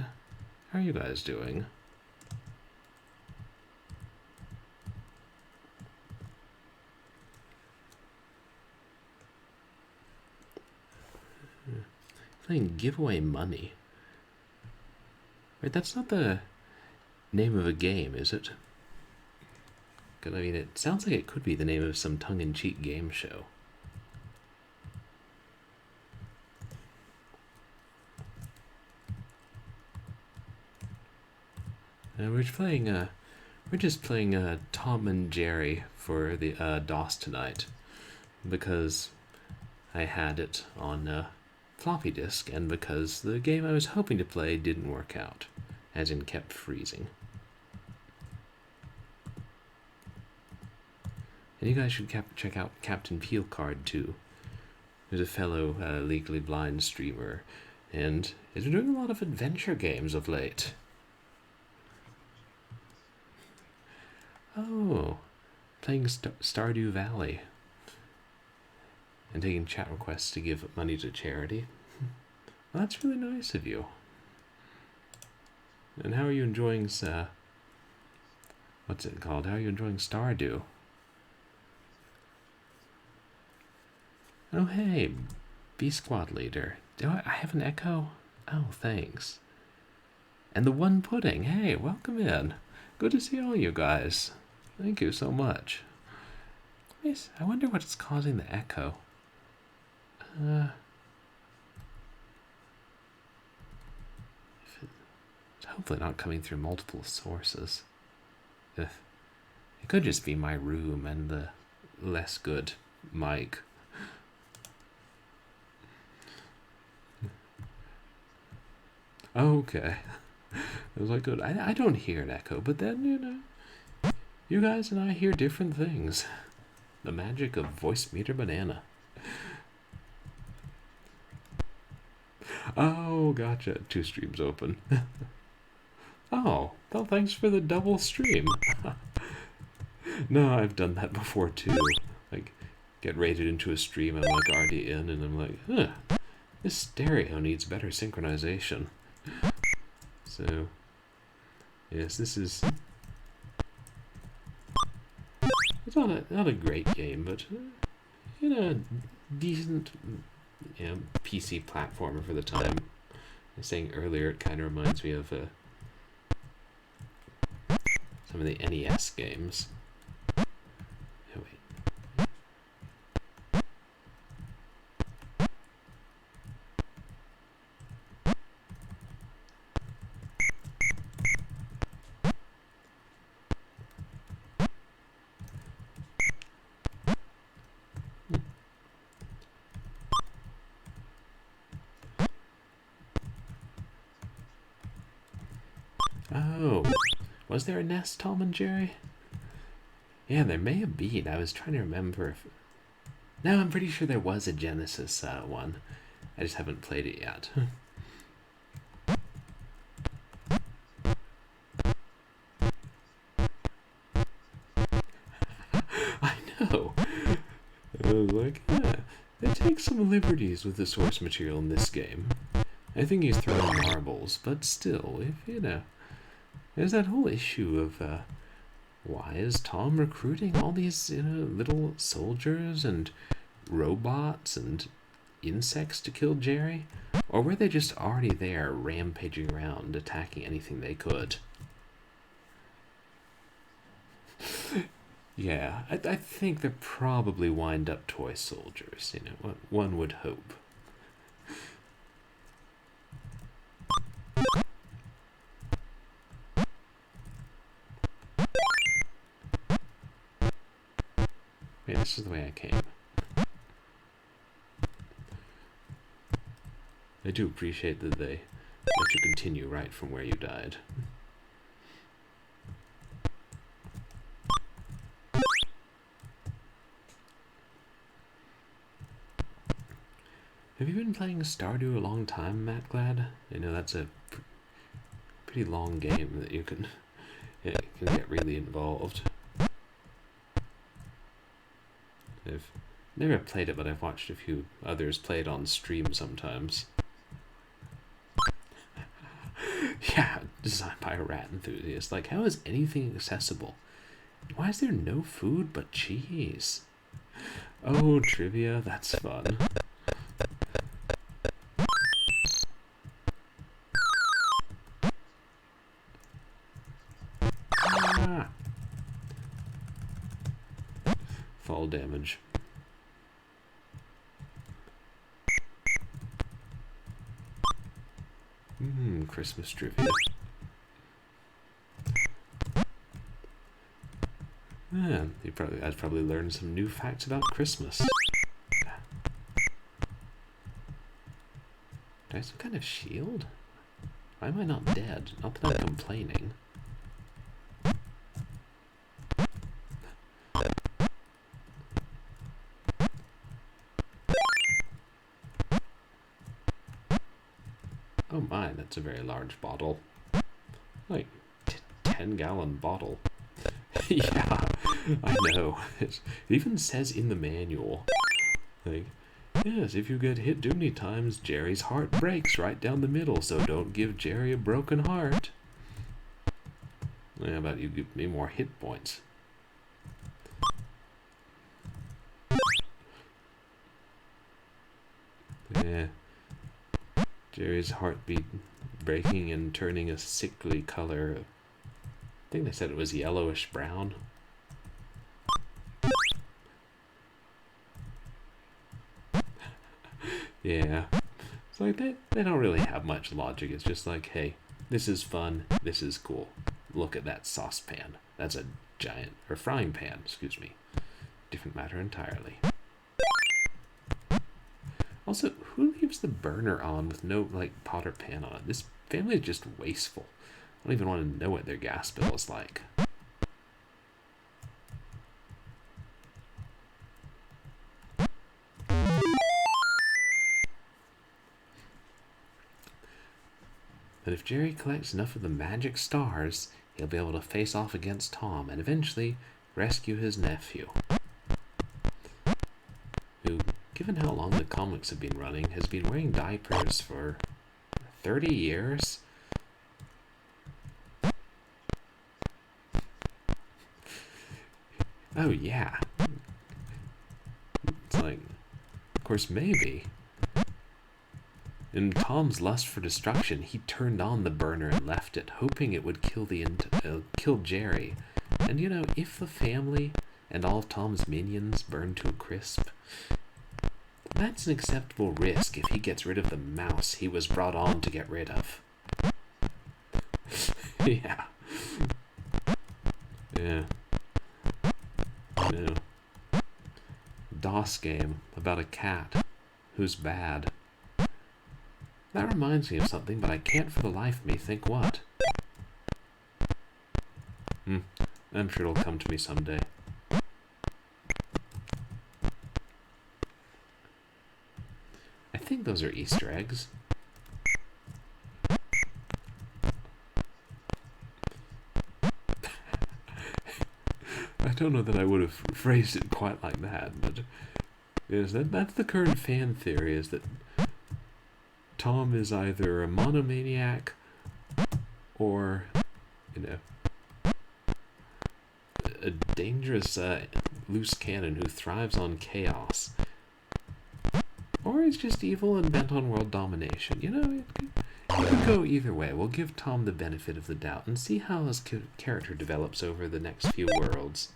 How are you guys doing? Playing giveaway money. Right, that's not the name of a game, is it? 'Cause, I mean, it sounds like it could be the name of some tongue-in-cheek game show. We're just playing Tom and Jerry for the DOS tonight because I had it on floppy disk and because the game I was hoping to play didn't work out. as in kept freezing. And you guys should check out Captain Peel Card too, who's a fellow legally blind streamer, and is doing a lot of adventure games of late. Oh, playing Stardew Valley and taking chat requests to give money to charity. Well, that's really nice of you. And how are you enjoying, what's it called? How are you enjoying Stardew? Oh, hey, B-Squad leader. Do I have an echo? Oh, thanks. And the one pudding. Hey, welcome in. Good to see all you guys. Thank you so much. Yes, I wonder what's causing the echo. It's hopefully not coming through multiple sources. It could just be my room and the less good mic. Okay. I was like, good. I don't hear an echo, but then, you know, you guys and I hear different things. The magic of Voice Meter Banana. Oh, gotcha. 2 streams open. Oh, well, thanks for the double stream. No, I've done that before too. Like, get rated into a stream, I'm like already in, and I'm like, huh, this stereo needs better synchronization. So, yes, this is... It's not a great game, but, you know, decent, you know, PC platformer for the time. I was saying earlier, it kind of reminds me of some of the NES games. Oh, wait. Oh, was there a NES, Tom and Jerry? Yeah, there may have been. I was trying to remember if... No, I'm pretty sure there was a Genesis one. I just haven't played it yet. I know. I was like, yeah, they take some liberties with the source material in this game. I think he's throwing marbles, but still, if, you know... There's that whole issue of, why is Tom recruiting all these, you know, little soldiers and robots and insects to kill Jerry? Or were they just already there, rampaging around, attacking anything they could? Yeah, I think they're probably wind-up toy soldiers, you know, one would hope. Yeah, this is the way I came. I do appreciate that they let you continue right from where you died. Have you been playing Stardew a long time, Matt Glad? I know that's a pretty long game that you can get really involved. I've never played it, but I've watched a few others play it on stream sometimes. Yeah, designed by a rat enthusiast. Like, how is anything accessible? Why is there no food but cheese? Oh, trivia, that's fun. Fall damage. Christmas trivia. Yeah, I'd probably learn some new facts about Christmas. Do I have some kind of shield? Why am I not dead? Not that I'm complaining. Oh my, that's a very large bottle. Like, 10-gallon bottle. Yeah, I know. It even says in the manual, like, yes, if you get hit too many times, Jerry's heart breaks right down the middle, so don't give Jerry a broken heart. How about you give me more hit points? Yeah. Jerry's heartbeat breaking and turning a sickly color. I think they said it was yellowish brown. Yeah. It's like they don't really have much logic. It's just like, hey, this is fun. This is cool. Look at that saucepan. That's a giant, or frying pan, excuse me. Different matter entirely. Also, who leaves the burner on with no, like, pot or pan on it? This family is just wasteful. I don't even want to know what their gas bill is like. But if Jerry collects enough of the magic stars, he'll be able to face off against Tom and eventually rescue his nephew, who, given how long the comics have been running, has been wearing diapers for 30 years. Oh yeah. It's like, of course, maybe. In Tom's lust for destruction, he turned on the burner and left it, hoping it would kill Jerry. And you know, if the family and all of Tom's minions burn to a crisp, that's an acceptable risk if he gets rid of the mouse he was brought on to get rid of. Yeah. Yeah. No. DOS game about a cat who's bad. That reminds me of something, but I can't for the life of me think what. I'm sure it'll come to me someday. I think those are Easter eggs. I don't know that I would have phrased it quite like that, but that's the current fan theory, is that Tom is either a monomaniac or, a dangerous loose cannon who thrives on chaos. Or he's just evil and bent on world domination. It could go either way. We'll give Tom the benefit of the doubt and see how his character develops over the next few worlds.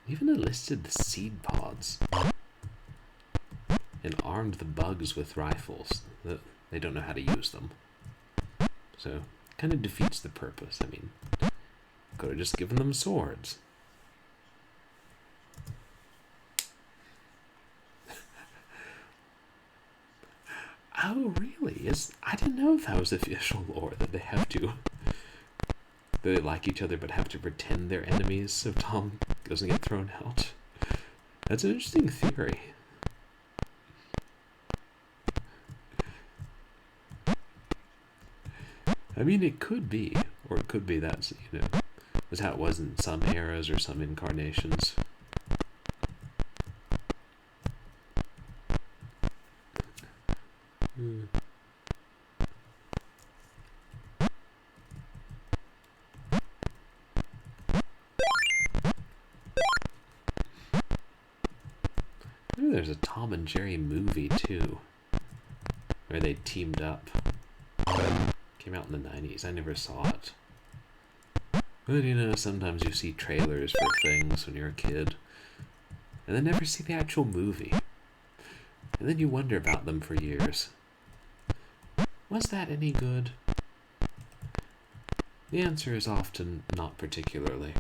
Even enlisted the seed pods and armed the bugs with rifles. They don't know how to use them. So, kind of defeats the purpose. I mean, could have just given them swords. Oh, really? I didn't know if that was official lore, that they have to... They like each other but have to pretend they're enemies so Tom doesn't get thrown out. That's an interesting theory. I mean, it could be, or it could be that's, that's how it was in some eras or some incarnations. Maybe there's a Tom and Jerry movie too, where they teamed up. Came out in the 90s. I never saw it. But sometimes you see trailers for things when you're a kid, and then never see the actual movie. And then you wonder about them for years. Was that any good? The answer is often not particularly.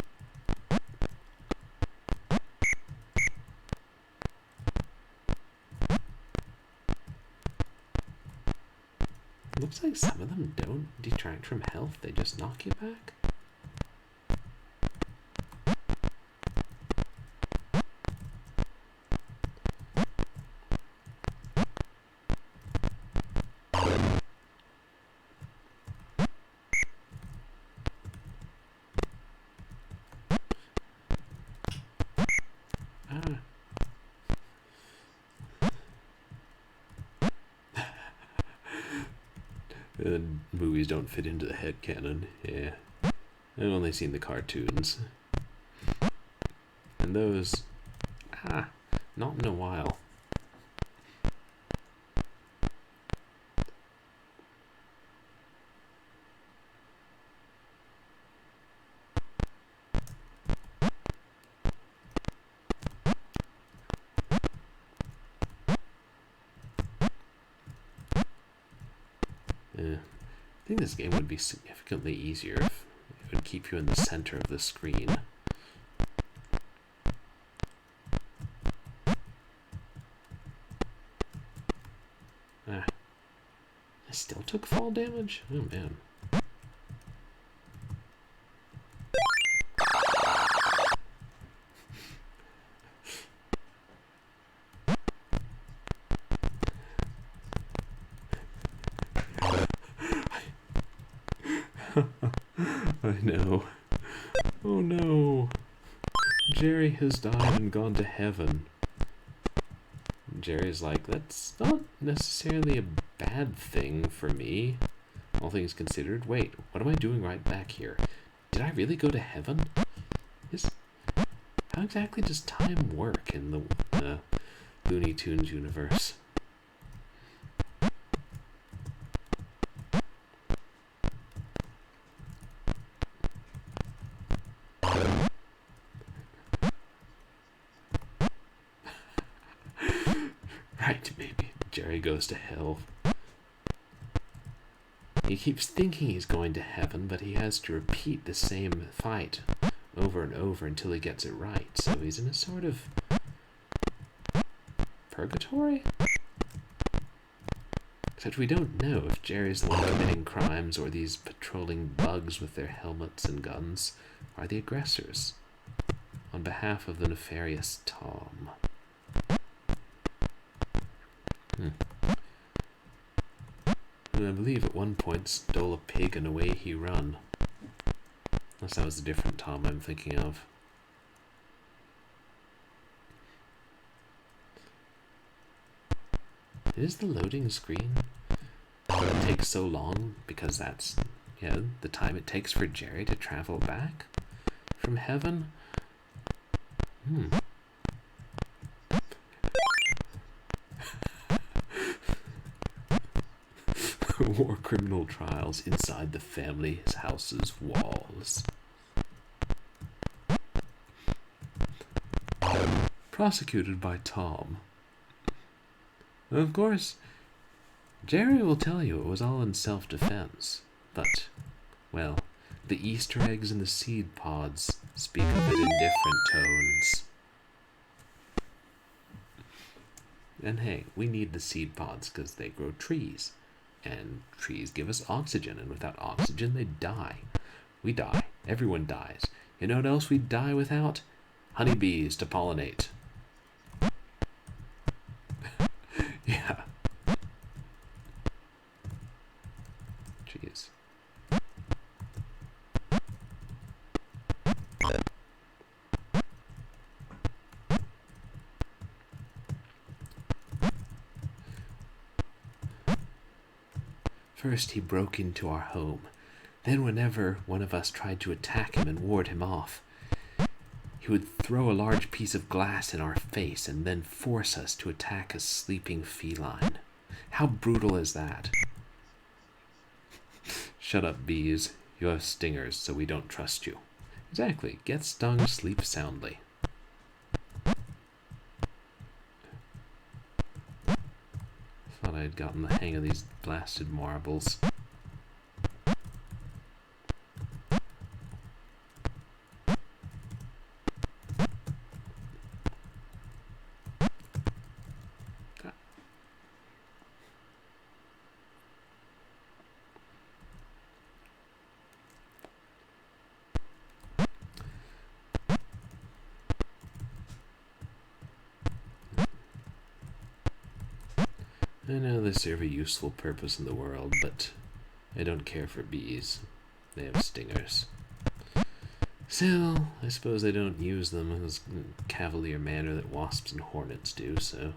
Looks like some of them don't detract from health, they just knock you back. Movies don't fit into the headcanon. Yeah. I've only seen the cartoons. And those... not in a while. I think this game would be significantly easier if it would keep you in the center of the screen. I still took fall damage? Oh man. I know. Oh no. Jerry has died and gone to heaven. Jerry's like, that's not necessarily a bad thing for me, all things considered. Wait, what am I doing right back here? Did I really go to heaven? How exactly does time work in the Looney Tunes universe? Right, maybe Jerry goes to hell. He keeps thinking he's going to heaven, but he has to repeat the same fight over and over until he gets it right. So he's in a sort of purgatory? Except we don't know if Jerry's the one committing crimes or these patrolling bugs with their helmets and guns are the aggressors on behalf of the nefarious Tom. And I believe at one point stole a pig and away he run. Unless that was a different Tom I'm thinking of. Is the loading screen it takes so long because that's the time it takes for Jerry to travel back from heaven? War criminal trials inside the family's house's walls. Prosecuted by Tom. Of course, Jerry will tell you it was all in self-defense, but, well, the Easter eggs and the seed pods speak of it in different tones. And hey, we need the seed pods because they grow trees. And trees give us oxygen, and without oxygen, they die. We die. Everyone dies. You know what else we die without? Honeybees to pollinate. Yeah. Jeez. First he broke into our home. Then whenever one of us tried to attack him and ward him off, he would throw a large piece of glass in our face and then force us to attack a sleeping feline. How brutal is that? Shut up, bees. You have stingers, so we don't trust you. Exactly. Get stung, sleep soundly. Thought I had gotten the hang of these blasted marbles. I know they serve a useful purpose in the world, but I don't care for bees. They have stingers. Still, I suppose I don't use them in as cavalier manner that wasps and hornets do, so...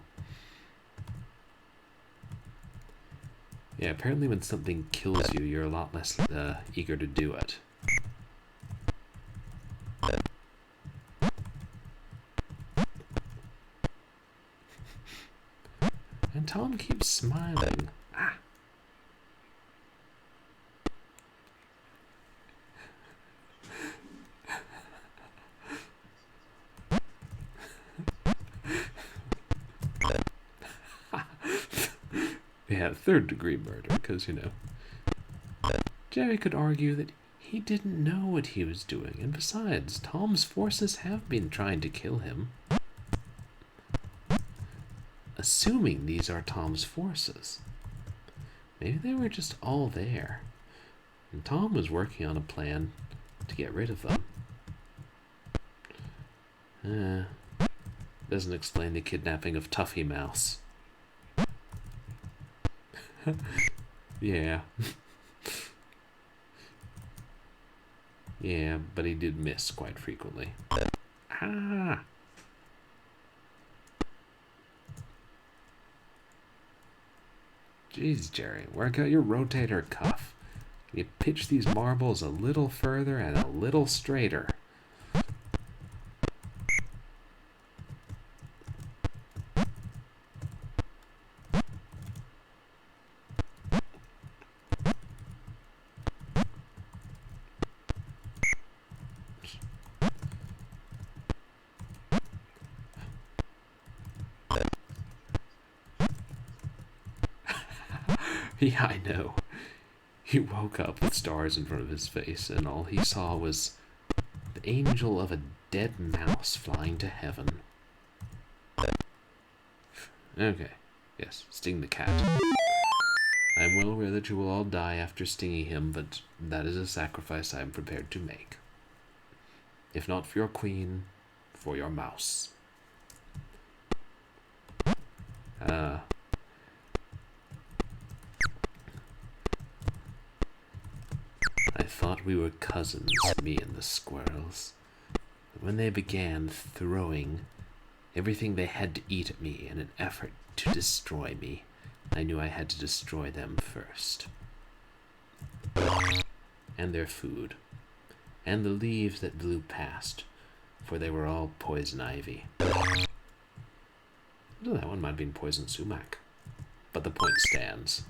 Yeah, apparently when something kills you, you're a lot less eager to do it. And Tom keeps smiling. Ah! Yeah, third-degree murder, because, you know, Jerry could argue that he didn't know what he was doing, and besides, Tom's forces have been trying to kill him. Assuming these are Tom's forces. Maybe they were just all there, and Tom was working on a plan to get rid of them. Doesn't explain the kidnapping of Tuffy Mouse. Yeah. Yeah, but he did miss quite frequently. Ah! Jeez, Jerry, work out your rotator cuff. You pitch these marbles a little further and a little straighter. Yeah, I know. He woke up with stars in front of his face, and all he saw was the angel of a dead mouse flying to heaven. Okay, yes, sting the cat. I'm well aware that you will all die after stinging him, but that is a sacrifice I am prepared to make. If not for your queen, for your mouse. I thought we were cousins, me and the squirrels. But when they began throwing everything they had to eat at me in an effort to destroy me, I knew I had to destroy them first. And their food. And the leaves that blew past, for they were all poison ivy. Oh, that one might have been poison sumac. But the point stands.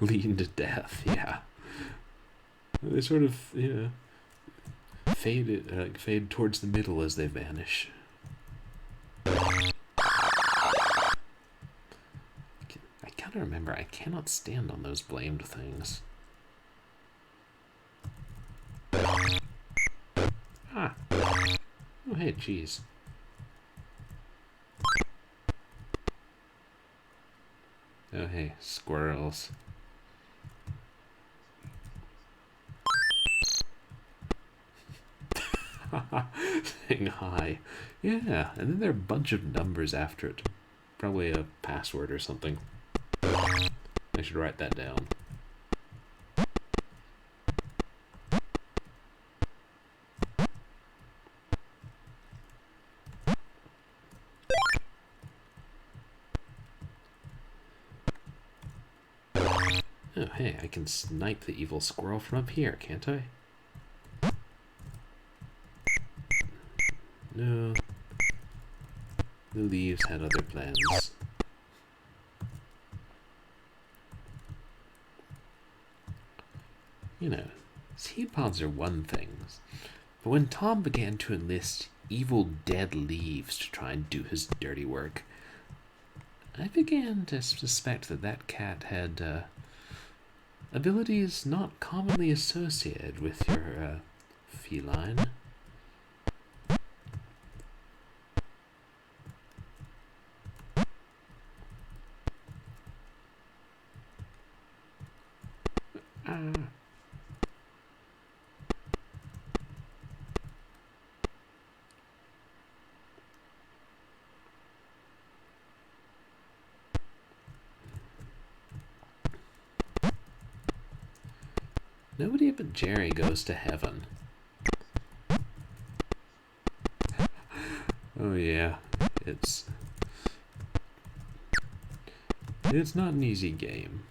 Lean to death, yeah. They sort of, fade towards the middle as they vanish. I gotta remember, I cannot stand on those blamed things. Ah! Oh, hey, cheese. Oh, hey, squirrels. Saying hi. Yeah, and then there are a bunch of numbers after it. Probably a password or something. I should write that down. Oh, hey, I can snipe the evil squirrel from up here, can't I? No. The leaves had other plans. You know, seed pods are one thing, but when Tom began to enlist evil dead leaves to try and do his dirty work, I began to suspect that that cat had abilities not commonly associated with your feline. Nobody but Jerry goes to heaven. Oh yeah, it's not an easy game.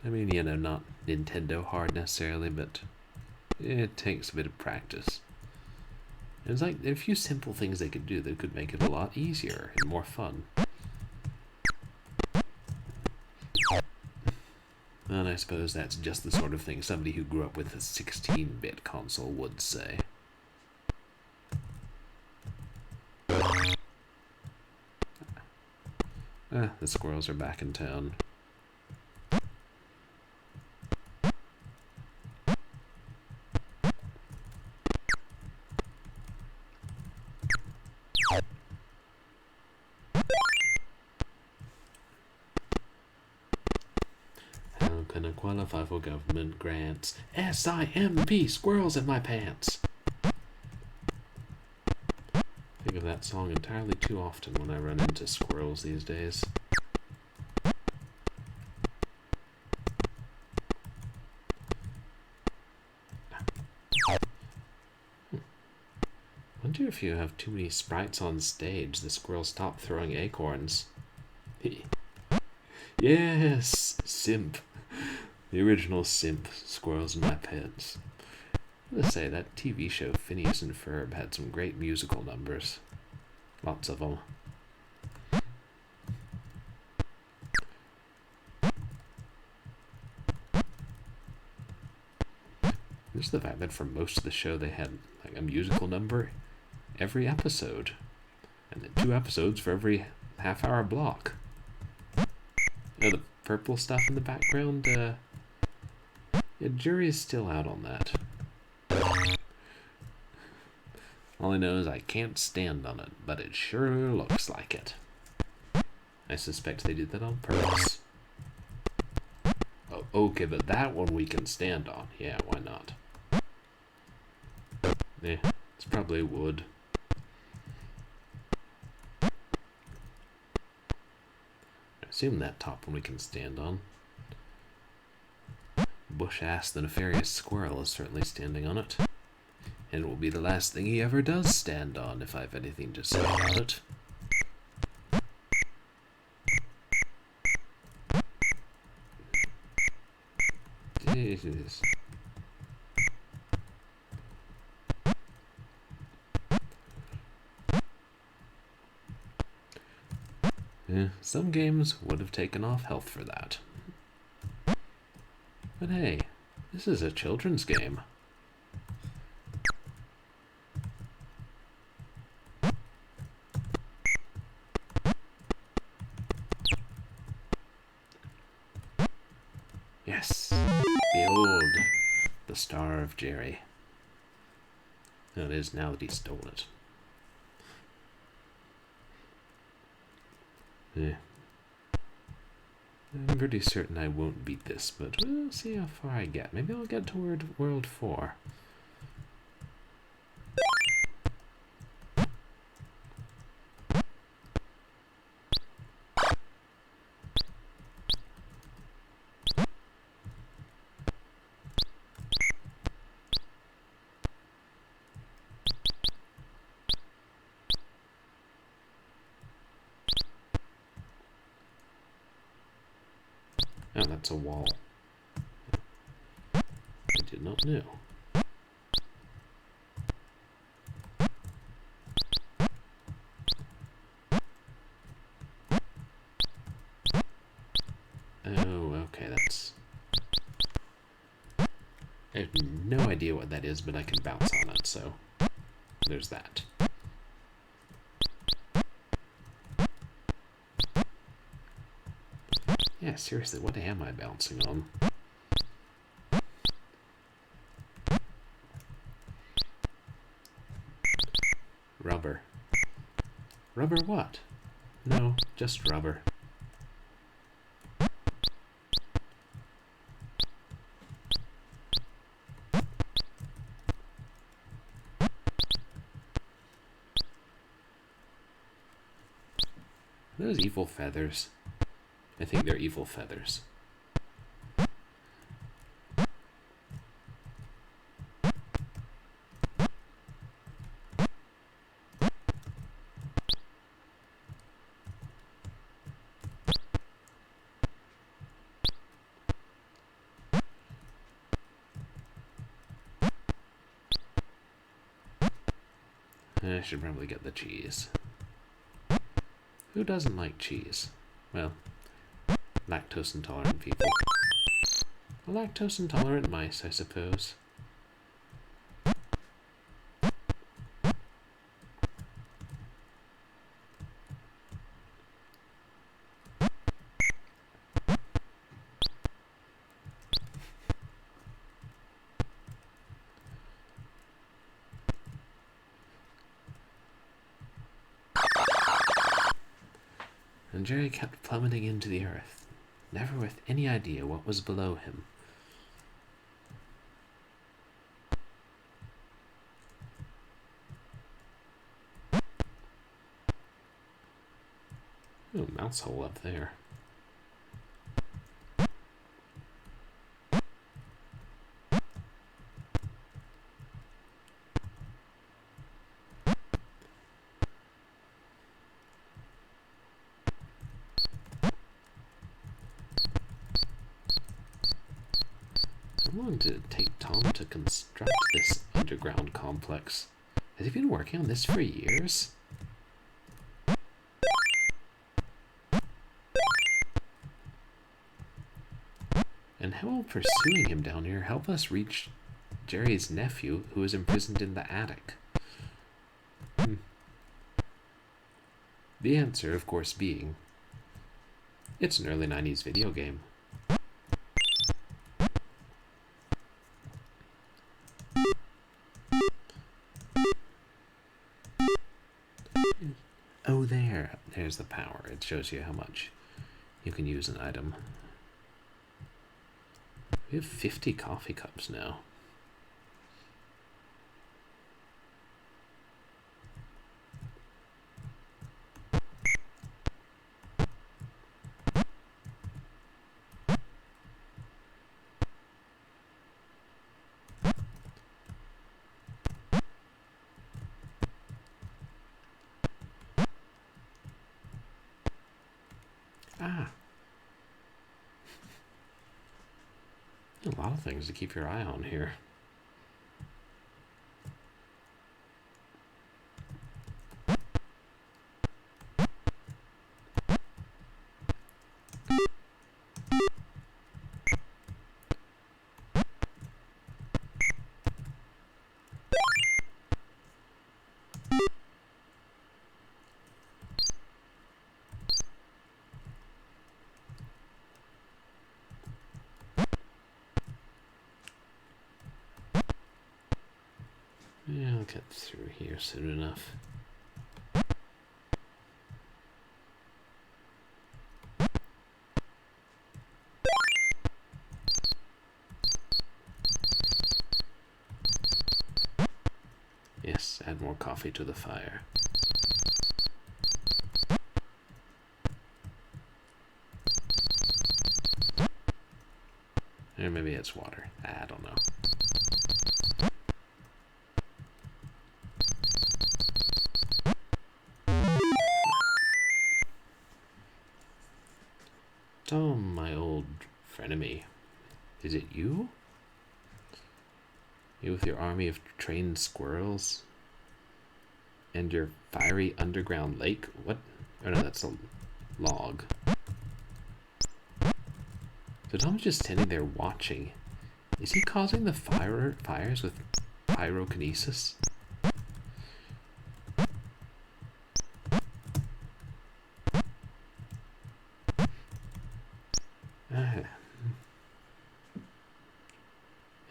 I mean, you know, not Nintendo hard necessarily, but it takes a bit of practice. It's like there are a few simple things they could do that could make it a lot easier and more fun. And I suppose that's just the sort of thing somebody who grew up with a 16-bit console would say. The squirrels are back in town. How can I qualify for government grants? SIMP, squirrels in my pants. Think of that song entirely too often when I run into squirrels these days. Wonder if you have too many sprites on stage, the squirrels stop throwing acorns. Yes, simp. The original simp, squirrels in my pants. Let's say that TV show Phineas and Ferb had some great musical numbers. Lots of them. Just the fact that for most of the show they had like a musical number every episode. And then 2 episodes for every half-hour block. You know, the purple stuff in the background, yeah, jury's still out on that. All I know is I can't stand on it, but it sure looks like it. I suspect they did that on purpose. Oh, okay, but that one we can stand on. Yeah, why not? Yeah, it's probably wood. I assume that top one we can stand on. Bush-ass the nefarious squirrel is certainly standing on it. And it will be the last thing he ever does stand on, if I have anything to say about it. Jesus. Yeah, some games would have taken off health for that. But hey, this is a children's game. Yes, behold, the star of Jerry. No, it is now that he stole it. Yeah. I'm pretty certain I won't beat this, but we'll see how far I get. Maybe I'll get toward World 4. Oh, that's a wall. I did not know. Oh, okay, that's... I have no idea what that is, but I can bounce on it, so there's that. Yeah, seriously, what am I bouncing on? Rubber. Rubber what? No, just rubber. Those evil feathers. I think they're evil feathers. I should probably get the cheese. Who doesn't like cheese? Well, lactose intolerant people. Lactose intolerant mice, I suppose. And Jerry kept plummeting into the earth, never with any idea what was below him. Ooh, mouse hole up there. How long did it take Tom to construct this underground complex? Has he been working on this for years? And how will pursuing him down here help us reach Jerry's nephew, who is imprisoned in the attic? The answer, of course, being, it's an early 90s video game. Oh, there's the power. It shows you how much you can use an item. We have 50 coffee cups now. A lot of things to keep your eye on here. Yeah, I'll get through here soon enough. Yes, add more coffee to the fire. Or maybe it's water. I don't know. Tom, my old frenemy. Is it you? You with your army of trained squirrels? And your fiery underground lake? What? Oh no, that's a log. So Tom's just standing there watching. Is he causing the fires with pyrokinesis?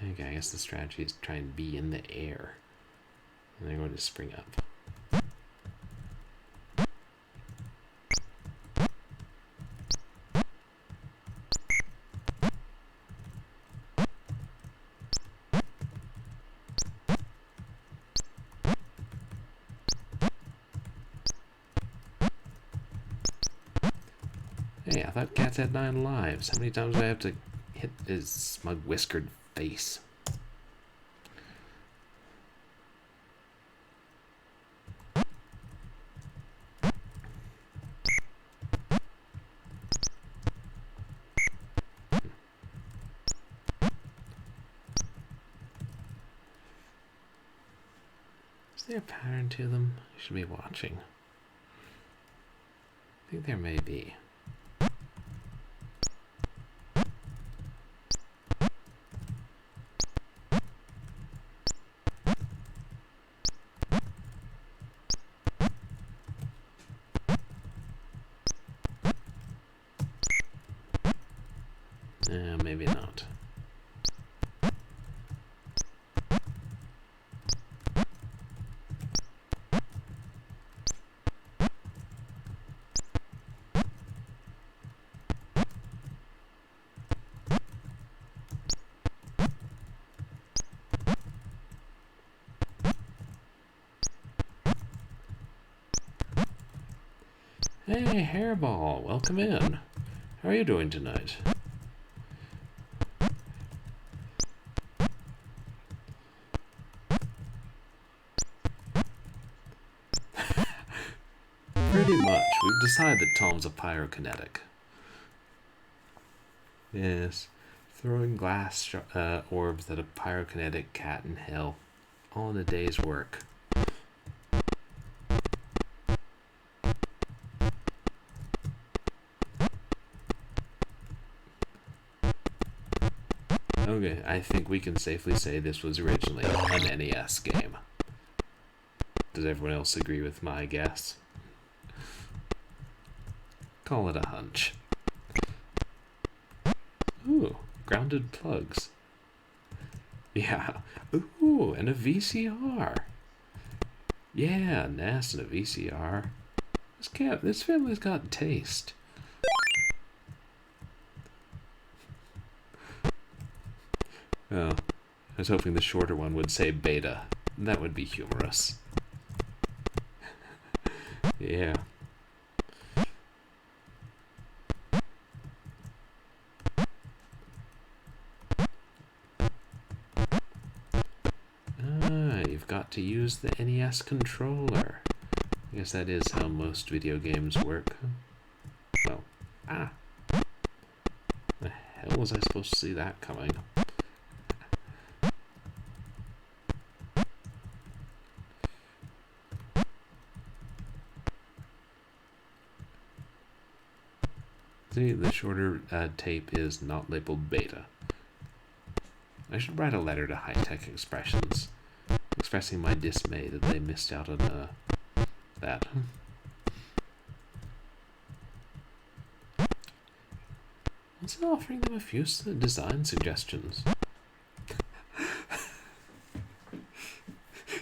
Okay, I guess the strategy is to try and be in the air. And then go to spring up. Hey, I thought cats had 9 lives. How many times do I have to hit his smug whiskered face? there a pattern to them? I should be watching. I think there may be. Maybe not. Hey, Hairball, welcome in. How are you doing tonight? Pretty much. We've decided that Tom's a pyrokinetic. Yes. Throwing glass orbs at a pyrokinetic cat in hell. All in a day's work. Okay, I think we can safely say this was originally an NES game. Does everyone else agree with my guess? Call it a hunch. Ooh, grounded plugs. Yeah. Ooh, and a VCR. Yeah, NES and a VCR. This family's got taste. Oh, I was hoping the shorter one would say beta. That would be humorous. Yeah. You've got to use the NES controller. I guess that is how most video games work. Well, the hell was I supposed to see that coming? See, the shorter tape is not labeled beta. I should write a letter to High-Tech Expressions, expressing my dismay that they missed out on that. Also offering them a few design suggestions.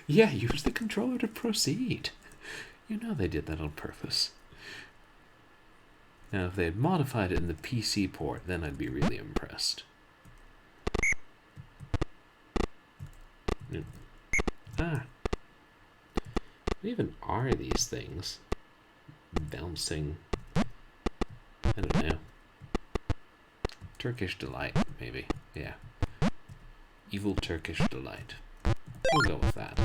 Yeah, use the controller to proceed. You know they did that on purpose. Now, if they had modified it in the PC port, then I'd be really impressed. What even are these things? Bouncing. I don't know. Turkish Delight, maybe. Yeah. Evil Turkish Delight. We'll go with that.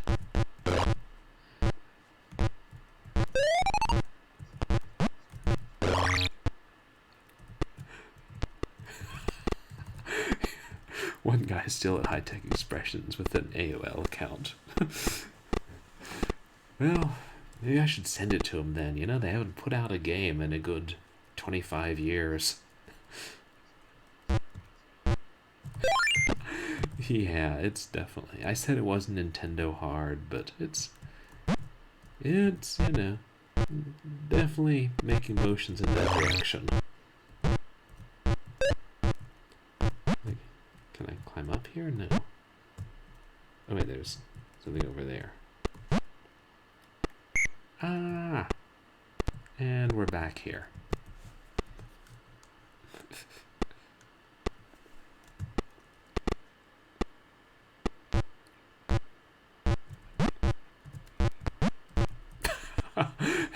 One guy's still at High-Tech Expressions with an AOL account. Well, maybe I should send it to him then. You know, they haven't put out a game in a good 25 years. Yeah, it's definitely... I said it wasn't Nintendo hard, but it's, you know, definitely making motions in that direction. Can I climb up here? No. Oh wait, there's something over there. And we're back here.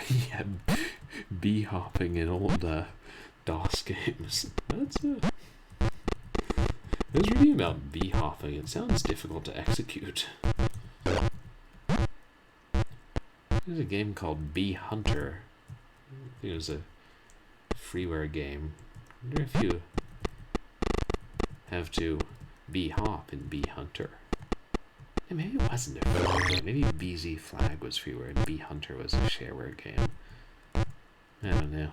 Yeah, bee hopping in old DOS games. That's I was reading about bee hopping. It sounds difficult to execute. There's a game called Bee Hunter. I think it was a freeware game. I wonder if you have to bee hop in Bee Hunter. Yeah, maybe it wasn't a free word game. Maybe BZ Flag was free word. B Hunter was a share word game. I don't know.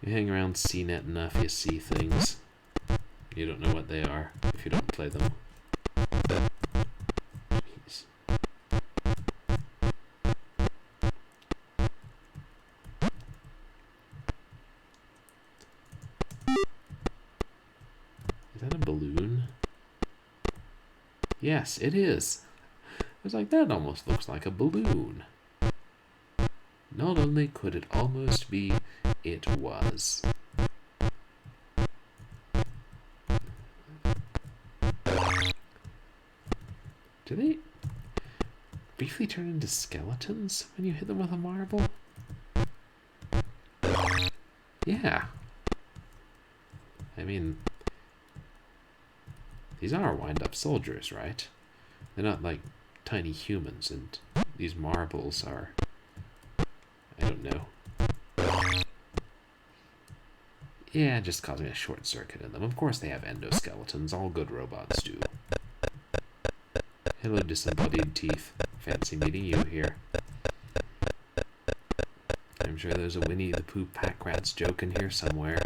You hang around CNET enough, you see things. You don't know what they are if you don't play them. Jeez. Is that a balloon? Yes, it is. I was like, that almost looks like a balloon. Not only could it almost be, it was. Do they briefly turn into skeletons when you hit them with a marble? Yeah. I mean, these are wind-up soldiers, right? They're not like tiny humans, and these marbles are, I don't know. Yeah, just causing a short circuit in them. Of course they have endoskeletons, all good robots do. Hello, disembodied teeth. Fancy meeting you here. I'm sure there's a Winnie the Pooh pack rats joke in here somewhere.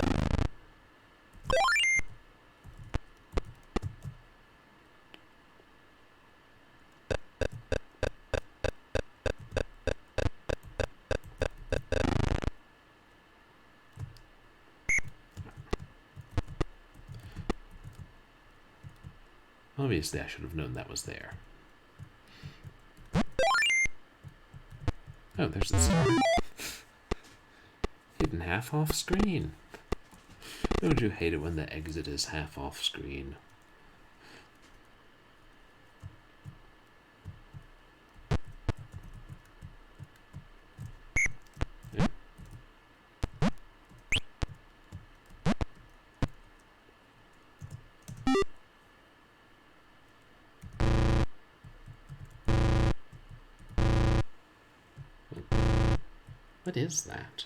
Obviously, I should have known that was there. Oh, there's the star. Hidden half off screen. Don't you hate it when the exit is half off screen? Yeah. What is that?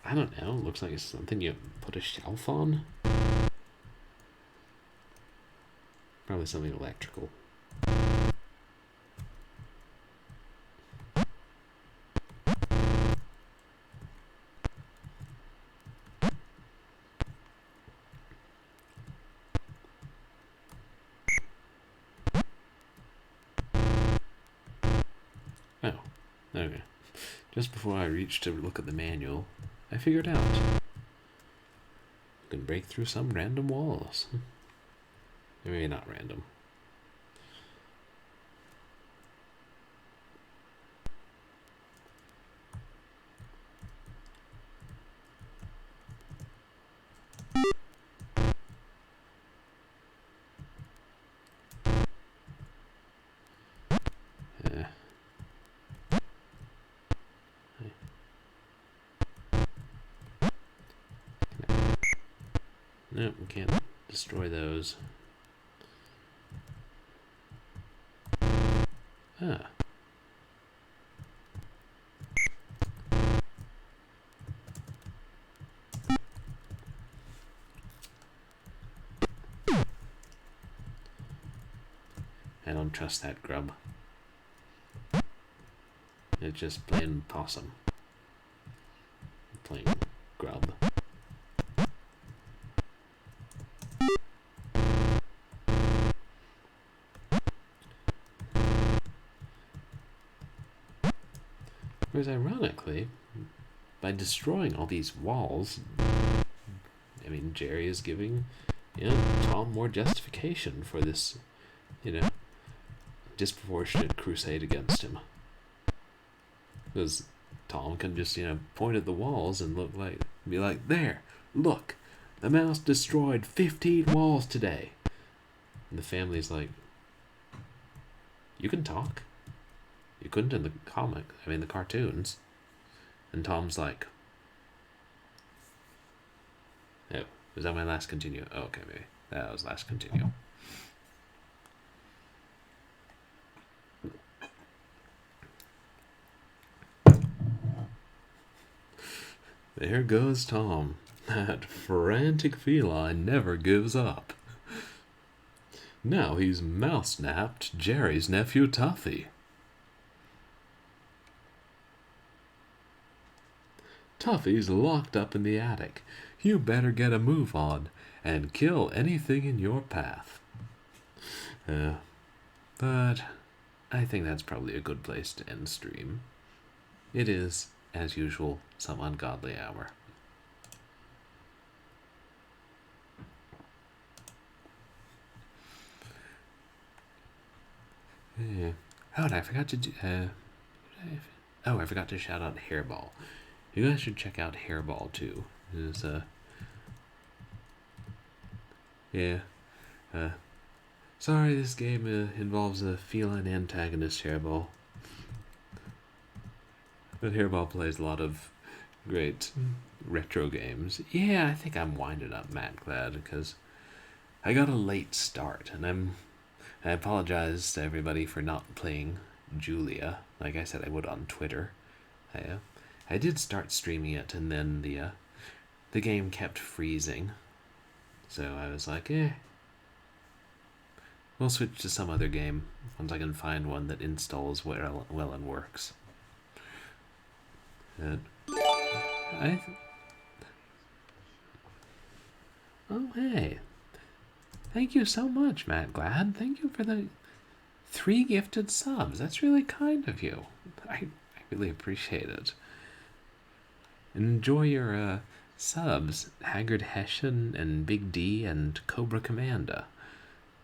I don't know. Looks like it's something you put a shelf on. Probably something electrical. Oh, okay. Just before I reached to look at the manual, I figured out. You can break through some random walls. Maybe not random. Nope, we can't destroy those. Ah. I don't trust that grub. It's just plain possum. Plain grub. Whereas ironically, by destroying all these walls, I mean, Jerry is giving, Tom more justification for this, disproportionate crusade against him. Because Tom can just, point at the walls and be like, there, look, the mouse destroyed 15 walls today. And the family's like, you can talk. You couldn't in the the cartoons. And Tom's like, oh, was that my last continue? Oh, okay, maybe. That was last continue. There goes Tom. That frantic feline never gives up. Now he's mouse-napped Jerry's nephew Tuffy. Tuffy's locked up in the attic. You better get a move on and kill anything in your path. But I think that's probably a good place to end stream. It is, as usual, some ungodly hour. Yeah. Oh, and I forgot to do, I forgot to shout out Hairball. You guys should check out Hairball too. It is, sorry, this game involves a feline antagonist, Hairball. But Hairball plays a lot of great retro games. Yeah, I think I'm winding up Matt Glad because I got a late start, and I apologize to everybody for not playing Julia, like I said I would on Twitter. I did start streaming it, and then the game kept freezing. So I was like, we'll switch to some other game once I can find one that installs well and works. Oh, hey. Thank you so much, Matt Glad. Thank you for the 3 gifted subs. That's really kind of you. I really appreciate it. Enjoy your subs, Haggard Hessian and Big D and Cobra Commanda.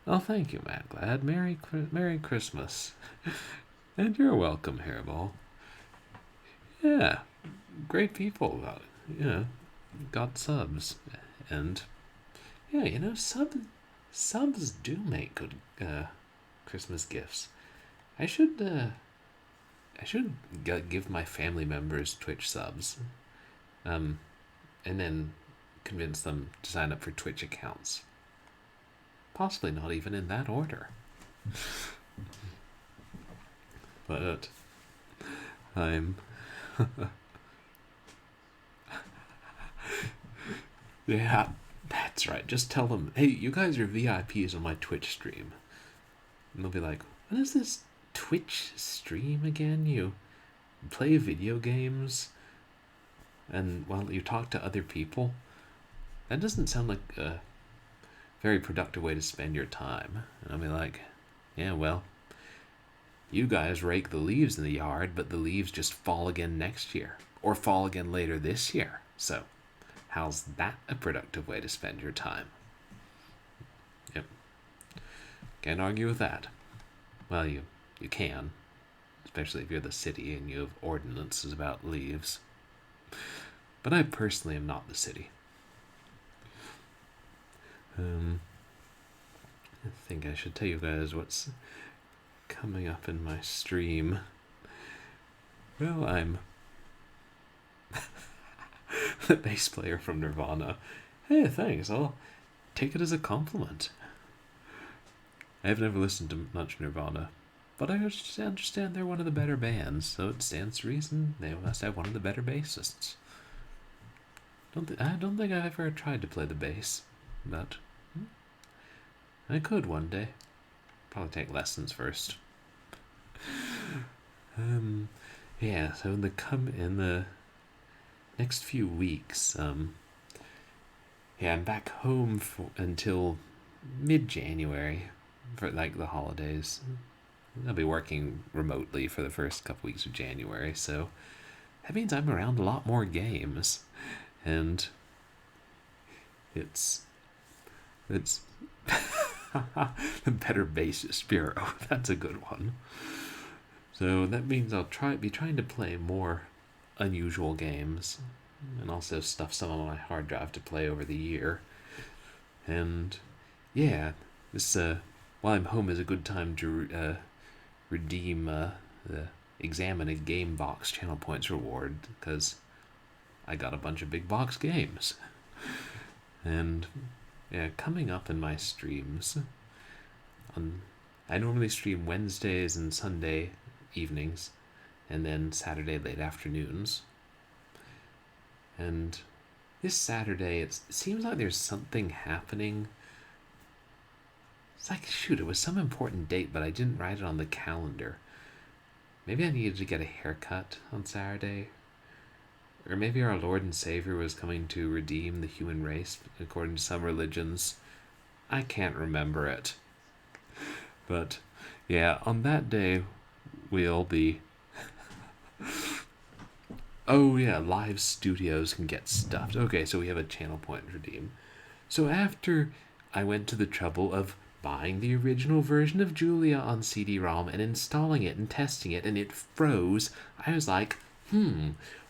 Oh, thank you, Matt Glad. Merry Christmas. And you're welcome, Hairball. Yeah, great people. Got subs. And, yeah, subs do make good Christmas gifts. I should give my family members Twitch subs, and then convince them to sign up for Twitch accounts. Possibly not even in that order. But I'm yeah, that's right. Just tell them, hey, you guys are VIPs on my Twitch stream. And they'll be like, what is this Twitch stream again? You play video games and while you talk to other people? That doesn't sound like a very productive way to spend your time. And I'll be like, yeah, well, you guys rake the leaves in the yard, but the leaves just fall again next year or fall again later this year. So how's that a productive way to spend your time? Yep. Can't argue with that. Well, you can, especially if you're the city and you have ordinances about leaves. But I personally am not the city. I think I should tell you guys what's coming up in my stream. Well, I'm the bass player from Nirvana. Hey, thanks. I'll take it as a compliment. I've never listened to much Nirvana, but I understand they're one of the better bands, so it stands to reason they must have one of the better bassists. I don't think I've ever tried to play the bass, but I could one day. Probably take lessons first. Yeah, so in the next few weeks, I'm back home until mid-January for like the holidays. I'll be working remotely for the first couple weeks of January, so that means I'm around a lot more games, and it's the Better Bassist Bureau. That's a good one. So that means I'll be trying to play more unusual games, and also stuff some on my hard drive to play over the year. And yeah, this while I'm home is a good time to redeem the Examine a Game Box channel points reward, because I got a bunch of big box games. And yeah, coming up in my streams, I normally stream Wednesdays and Sunday evenings, and then Saturday late afternoons. And This Saturday, it seems like there's something happening. It's like, shoot, it was some important date, but I didn't write it on the calendar. Maybe I needed to get a haircut on Saturday. Or maybe our Lord and Savior was coming to redeem the human race, according to some religions. I can't remember it. But, yeah, on that day, we'll be... Oh, yeah, live studios can get stuffed. Okay, so we have a channel point redeem. So after I went to the trouble of buying the original version of Julia on CD-ROM and installing it and testing it, and it froze, I was like,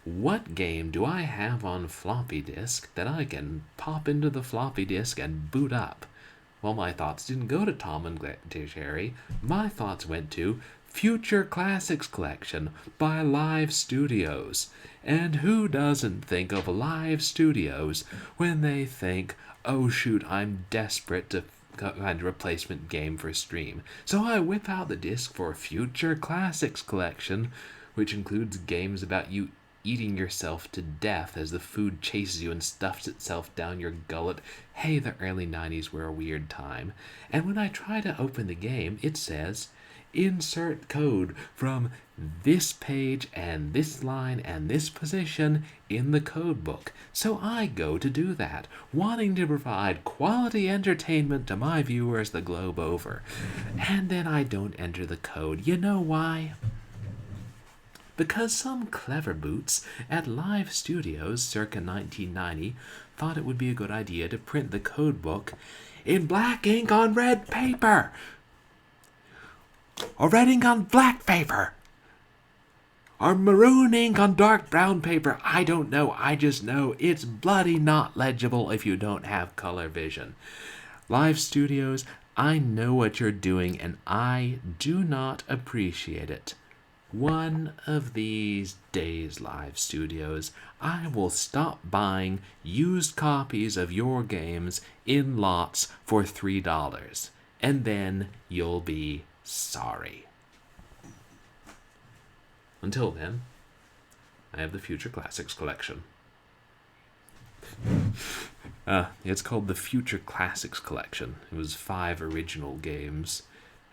what game do I have on floppy disk that I can pop into the floppy disk and boot up? Well, my thoughts didn't go to Tom and Jerry. My thoughts went to Future Classics Collection by Live Studios. And who doesn't think of Live Studios when they think, oh shoot, I'm desperate to find a replacement game for stream. So I whip out the disc for Future Classics Collection, which includes games about you eating yourself to death as the food chases you and stuffs itself down your gullet. Hey, the early 90s were a weird time. And when I try to open the game, it says, insert code from this page and this line and this position in the code book. So I go to do that, wanting to provide quality entertainment to my viewers the globe over. And then I don't enter the code. You know why? Because some clever boots at Live Studios circa 1990 thought it would be a good idea to print the code book in black ink on red paper. Or red ink on black paper. Or maroon ink on dark brown paper. I don't know. I just know it's bloody not legible if you don't have color vision. Live Studios, I know what you're doing and I do not appreciate it. One of these days, Live Studios, I will stop buying used copies of your games in lots for $3. And then you'll be sorry. Until then, I have the Future Classics Collection. It's called the Future Classics Collection. It was 5 original games,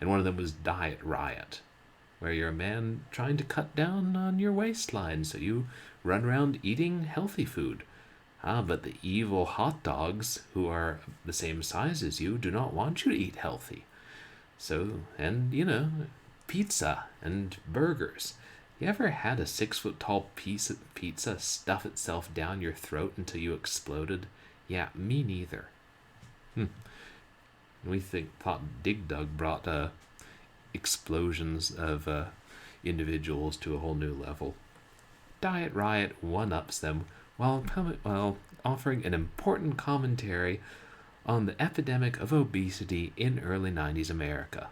and one of them was Riot, where you're a man trying to cut down on your waistline, so you run around eating healthy food. But the evil hot dogs, who are the same size as you, do not want you to eat healthy. So, and, pizza and burgers. You ever had a 6-foot-tall piece of pizza stuff itself down your throat until you exploded? Yeah, me neither. We thought Dig Dug brought explosions of individuals to a whole new level. Diet Riot one-ups them while offering an important commentary on the epidemic of obesity in early 90s America.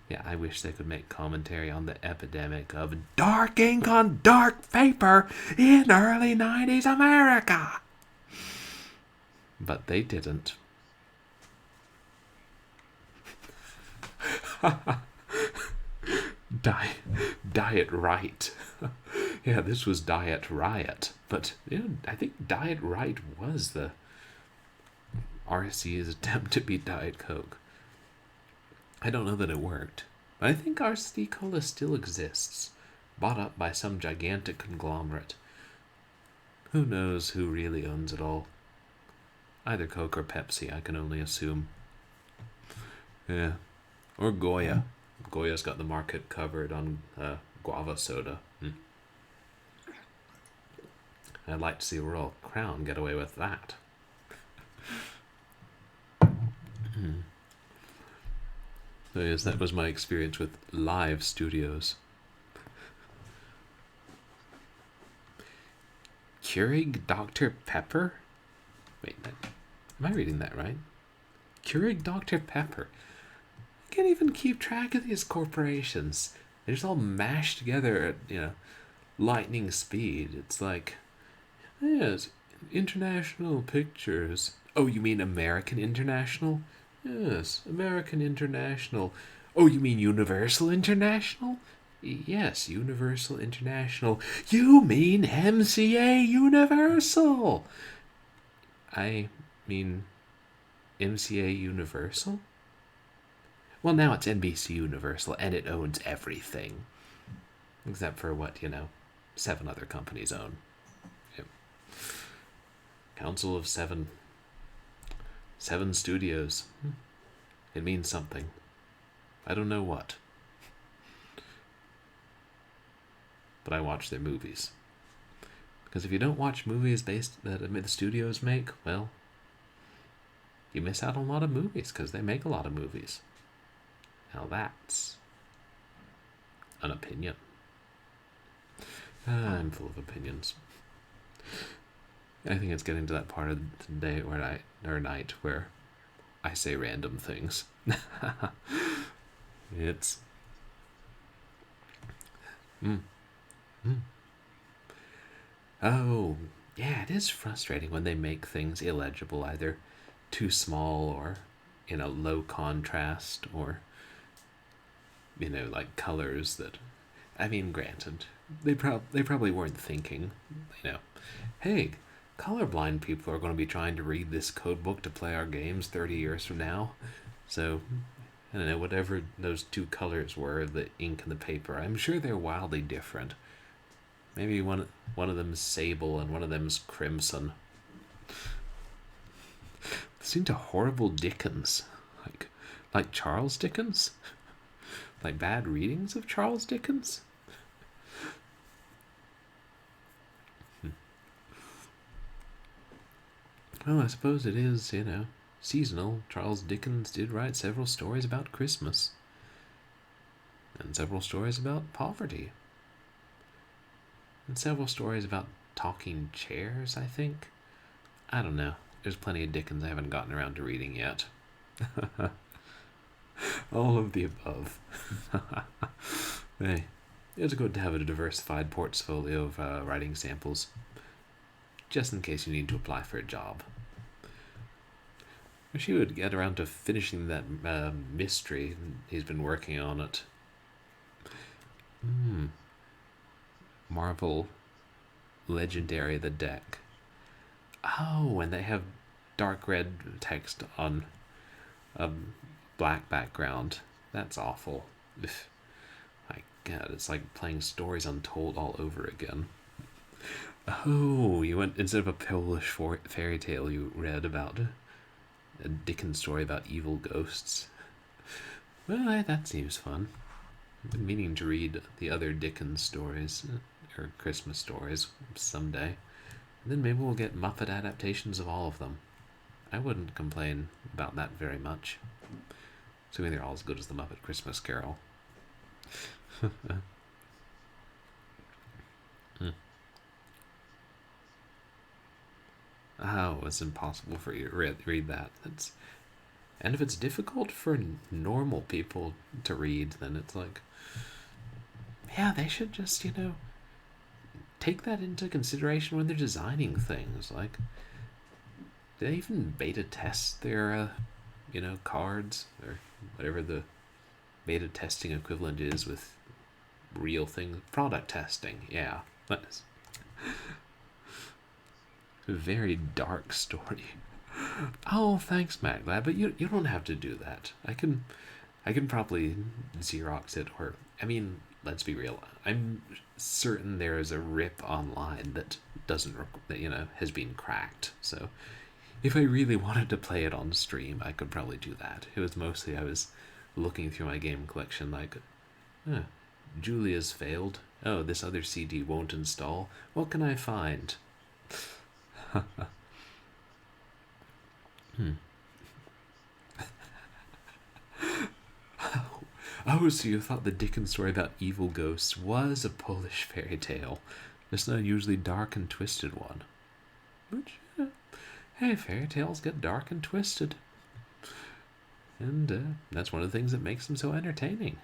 Yeah, I wish they could make commentary on the epidemic of dark ink on dark paper in early 90s America. But they didn't. Diet Right. Yeah, this was Diet Riot. But I think Diet Right was the RC's attempt to beat Diet Coke. I don't know that it worked, but I think RC Cola still exists, bought up by some gigantic conglomerate. Who knows who really owns it all? Either Coke or Pepsi, I can only assume. Yeah. Or Goya. Goya's got the market covered on guava soda. I'd like to see Royal Crown get away with that. So yes, that was my experience with Live Studios. Keurig Dr. Pepper? Wait, am I reading that right? Keurig Dr. Pepper. I can't even keep track of these corporations. They're just all mashed together at, lightning speed. It's like, yes, International Pictures. Oh, you mean American International? Yes, American International. Oh, you mean Universal International? Yes, Universal International. You mean MCA Universal? I mean MCA Universal? Well, now it's NBC Universal, and it owns everything. Except for what, 7 other companies own. Yep. Council of 7. 7 studios. It means something. I don't know what. But I watch their movies. Because if you don't watch movies that the studios make, well, you miss out on a lot of movies, because they make a lot of movies. Now that's an opinion. I'm full of opinions. I think it's getting to that part of the day or night where I say random things. It's Oh, yeah, it is frustrating when they make things illegible, either too small or in a low contrast, or like colors that, I mean, granted, they probably weren't thinking, hey, colorblind people are going to be trying to read this code book to play our games 30 years from now. So, I don't know, whatever those 2 colors were, the ink and the paper, I'm sure they're wildly different. Maybe one of them's sable and one of them's crimson. Listen to horrible Dickens. Like Charles Dickens? Like bad readings of Charles Dickens? Well, I suppose it is, seasonal. Charles Dickens did write several stories about Christmas. And several stories about poverty. And several stories about talking chairs, I think. I don't know. There's plenty of Dickens I haven't gotten around to reading yet. All of the above. Hey, it's good to have a diversified portfolio of writing samples, just in case you need to apply for a job. Wish he would get around to finishing that mystery. He's been working on it. Marvel Legendary the Deck. Oh, and they have dark red text on a black background. That's awful. My God, it's like playing Stories Untold all over again. Oh, you went, instead of a Polish fairy tale, you read about a Dickens story about evil ghosts. Well, that seems fun. I've been meaning to read the other Dickens stories, or Christmas stories, someday. And then maybe we'll get Muppet adaptations of all of them. I wouldn't complain about that very much. Assuming they're all as good as the Muppet Christmas Carol. Oh, it's impossible for you to read that. And if it's difficult for normal people to read, then it's like, yeah, they should just, take that into consideration when they're designing things. Like, do they even beta test their, cards, or whatever the beta testing equivalent is with real things? Product testing, yeah. That's a very dark story. Oh, thanks, MacLab, but you don't have to do that. I can probably Xerox it, or, I mean, let's be real. I'm certain there is a RIP online that has been cracked. So if I really wanted to play it on stream, I could probably do that. It was mostly I was looking through my game collection like, Julia's failed. Oh, this other CD won't install. What can I find? Oh, so you thought the Dickens story about evil ghosts was a Polish fairy tale, just not a usually dark and twisted one. Which, hey, fairy tales get dark and twisted. And that's one of the things that makes them so entertaining.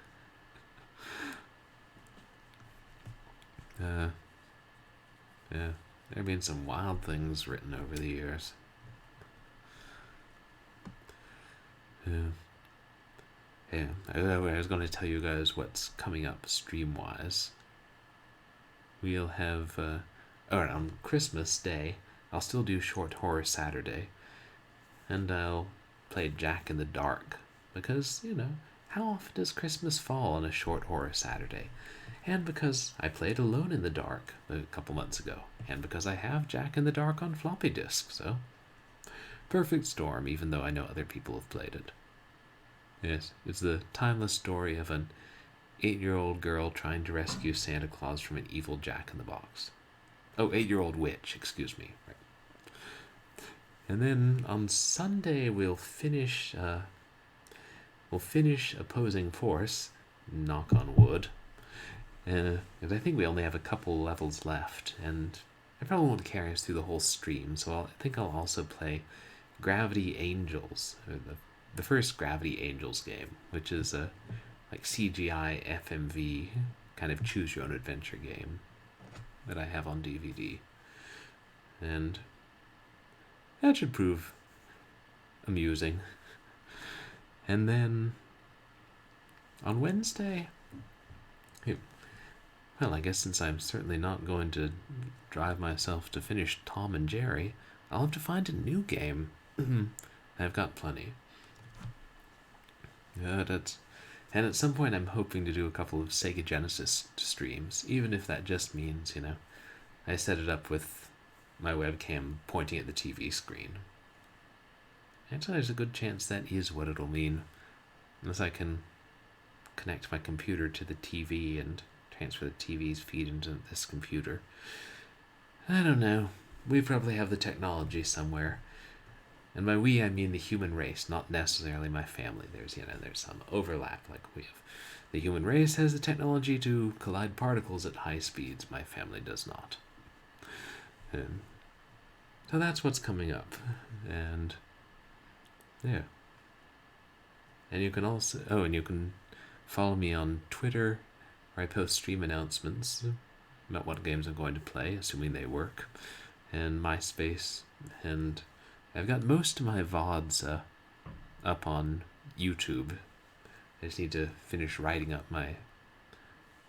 Yeah, there have been some wild things written over the years. Yeah. Yeah, I was going to tell you guys what's coming up stream-wise. We'll have, on Christmas Day, I'll still do Short Horror Saturday, and I'll play Jack in the Dark, because, how often does Christmas fall on a Short Horror Saturday? And because I played Alone in the Dark a couple months ago, and because I have Jack in the Dark on floppy disk, so perfect storm, even though I know other people have played it. Yes, it's the timeless story of an 8-year-old girl trying to rescue Santa Claus from an evil Jack-in-the-Box. Oh, 8-year-old witch, excuse me. Right. And then on Sunday we'll finish Opposing Force, knock on wood. Because I think we only have a couple levels left, and I probably won't carry us through the whole stream, so I think I'll also play Gravity Angels, or the first Gravity Angels game, which is a CGI FMV kind of choose your own adventure game that I have on DVD. And that should prove amusing. And then on Wednesday, well, I guess since I'm certainly not going to drive myself to finish Tom and Jerry, I'll have to find a new game. I've got plenty. And at some point I'm hoping to do a couple of Sega Genesis streams, even if that just means, I set it up with my webcam pointing at the TV screen. Actually, there's a good chance that is what it'll mean, unless I can connect my computer to the TV and transfer the TV's feed into this computer. I don't know. We probably have the technology somewhere. And by we, I mean the human race, not necessarily my family. There's some overlap. Like the human race has the technology to collide particles at high speeds. My family does not. So that's what's coming up. And yeah. And you can also, and you can follow me on Twitter, where I post stream announcements about what games I'm going to play, assuming they work, and MySpace, and I've got most of my VODs up on YouTube. I just need to finish writing up my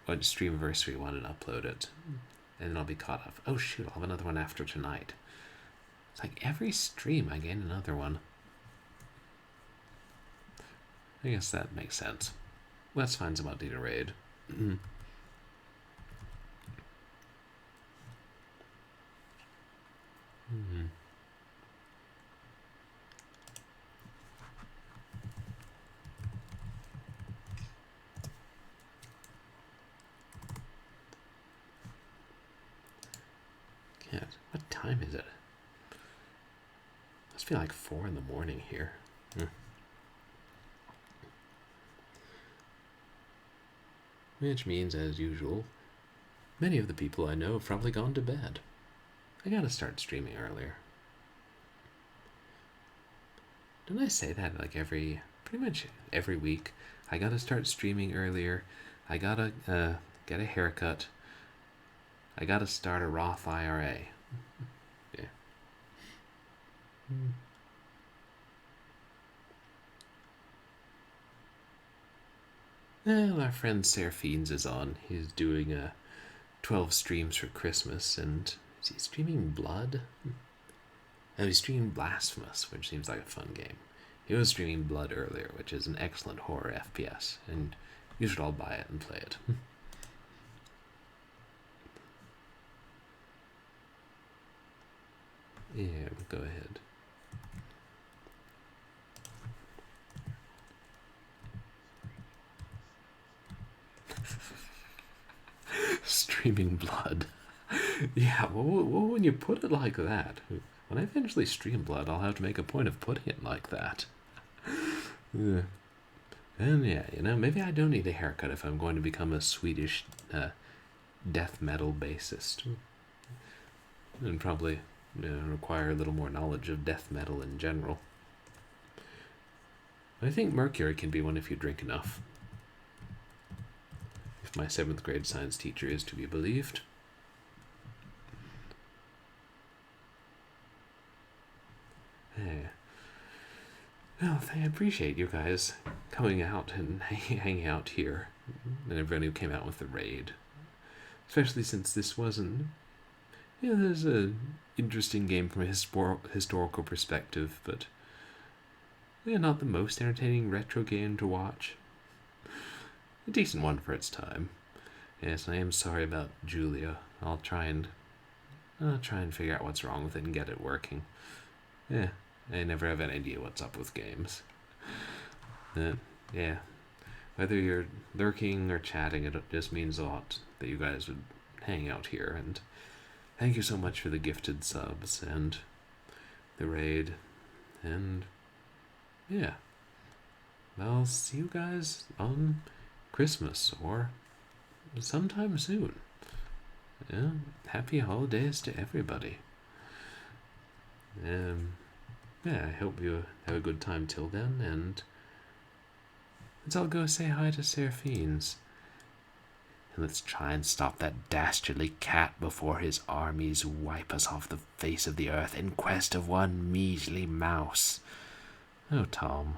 Streamiversary one and upload it, and then I'll be caught up. Oh shoot, I'll have another one after tonight. It's like every stream I gain another one. I guess that makes sense. Let's find some updated raid. What time is it? Must be like 4 in the morning here. Which means, as usual, many of the people I know have probably gone to bed. I gotta start streaming earlier. Don't I say that pretty much every week? I gotta start streaming earlier. I gotta get a haircut. I gotta start a Roth IRA. Yeah. Well, our friend Seraphine's is on. He's doing 12 streams for Christmas, and is he streaming Blood? Oh, he's streaming Blasphemous, which seems like a fun game. He was streaming Blood earlier, which is an excellent horror FPS, and you should all buy it and play it. Yeah, go ahead. Streaming Blood. Yeah, well, when you put it like that, when I eventually stream Blood, I'll have to make a point of putting it like that. Yeah. And yeah, maybe I don't need a haircut if I'm going to become a Swedish death metal bassist. And probably require a little more knowledge of death metal in general. I think mercury can be one if you drink enough. If my 7th grade science teacher is to be believed. Yeah. Well, I appreciate you guys coming out and hanging out here, and everyone who came out with the raid. Especially since this wasn't... there's an interesting game from a historical perspective, but not the most entertaining retro game to watch. A decent one for its time. Yes, I am sorry about Julia. I'll try and figure out what's wrong with it and get it working. I never have an idea what's up with games. Whether you're lurking or chatting, it just means a lot that you guys would hang out here. And thank you so much for the gifted subs and the raid. And I'll see you guys on Christmas or sometime soon. Happy holidays to everybody. I hope you have a good time till then, and let's all go say hi to Seraphines. And let's try and stop that dastardly cat before his armies wipe us off the face of the earth in quest of one measly mouse. Oh, Tom.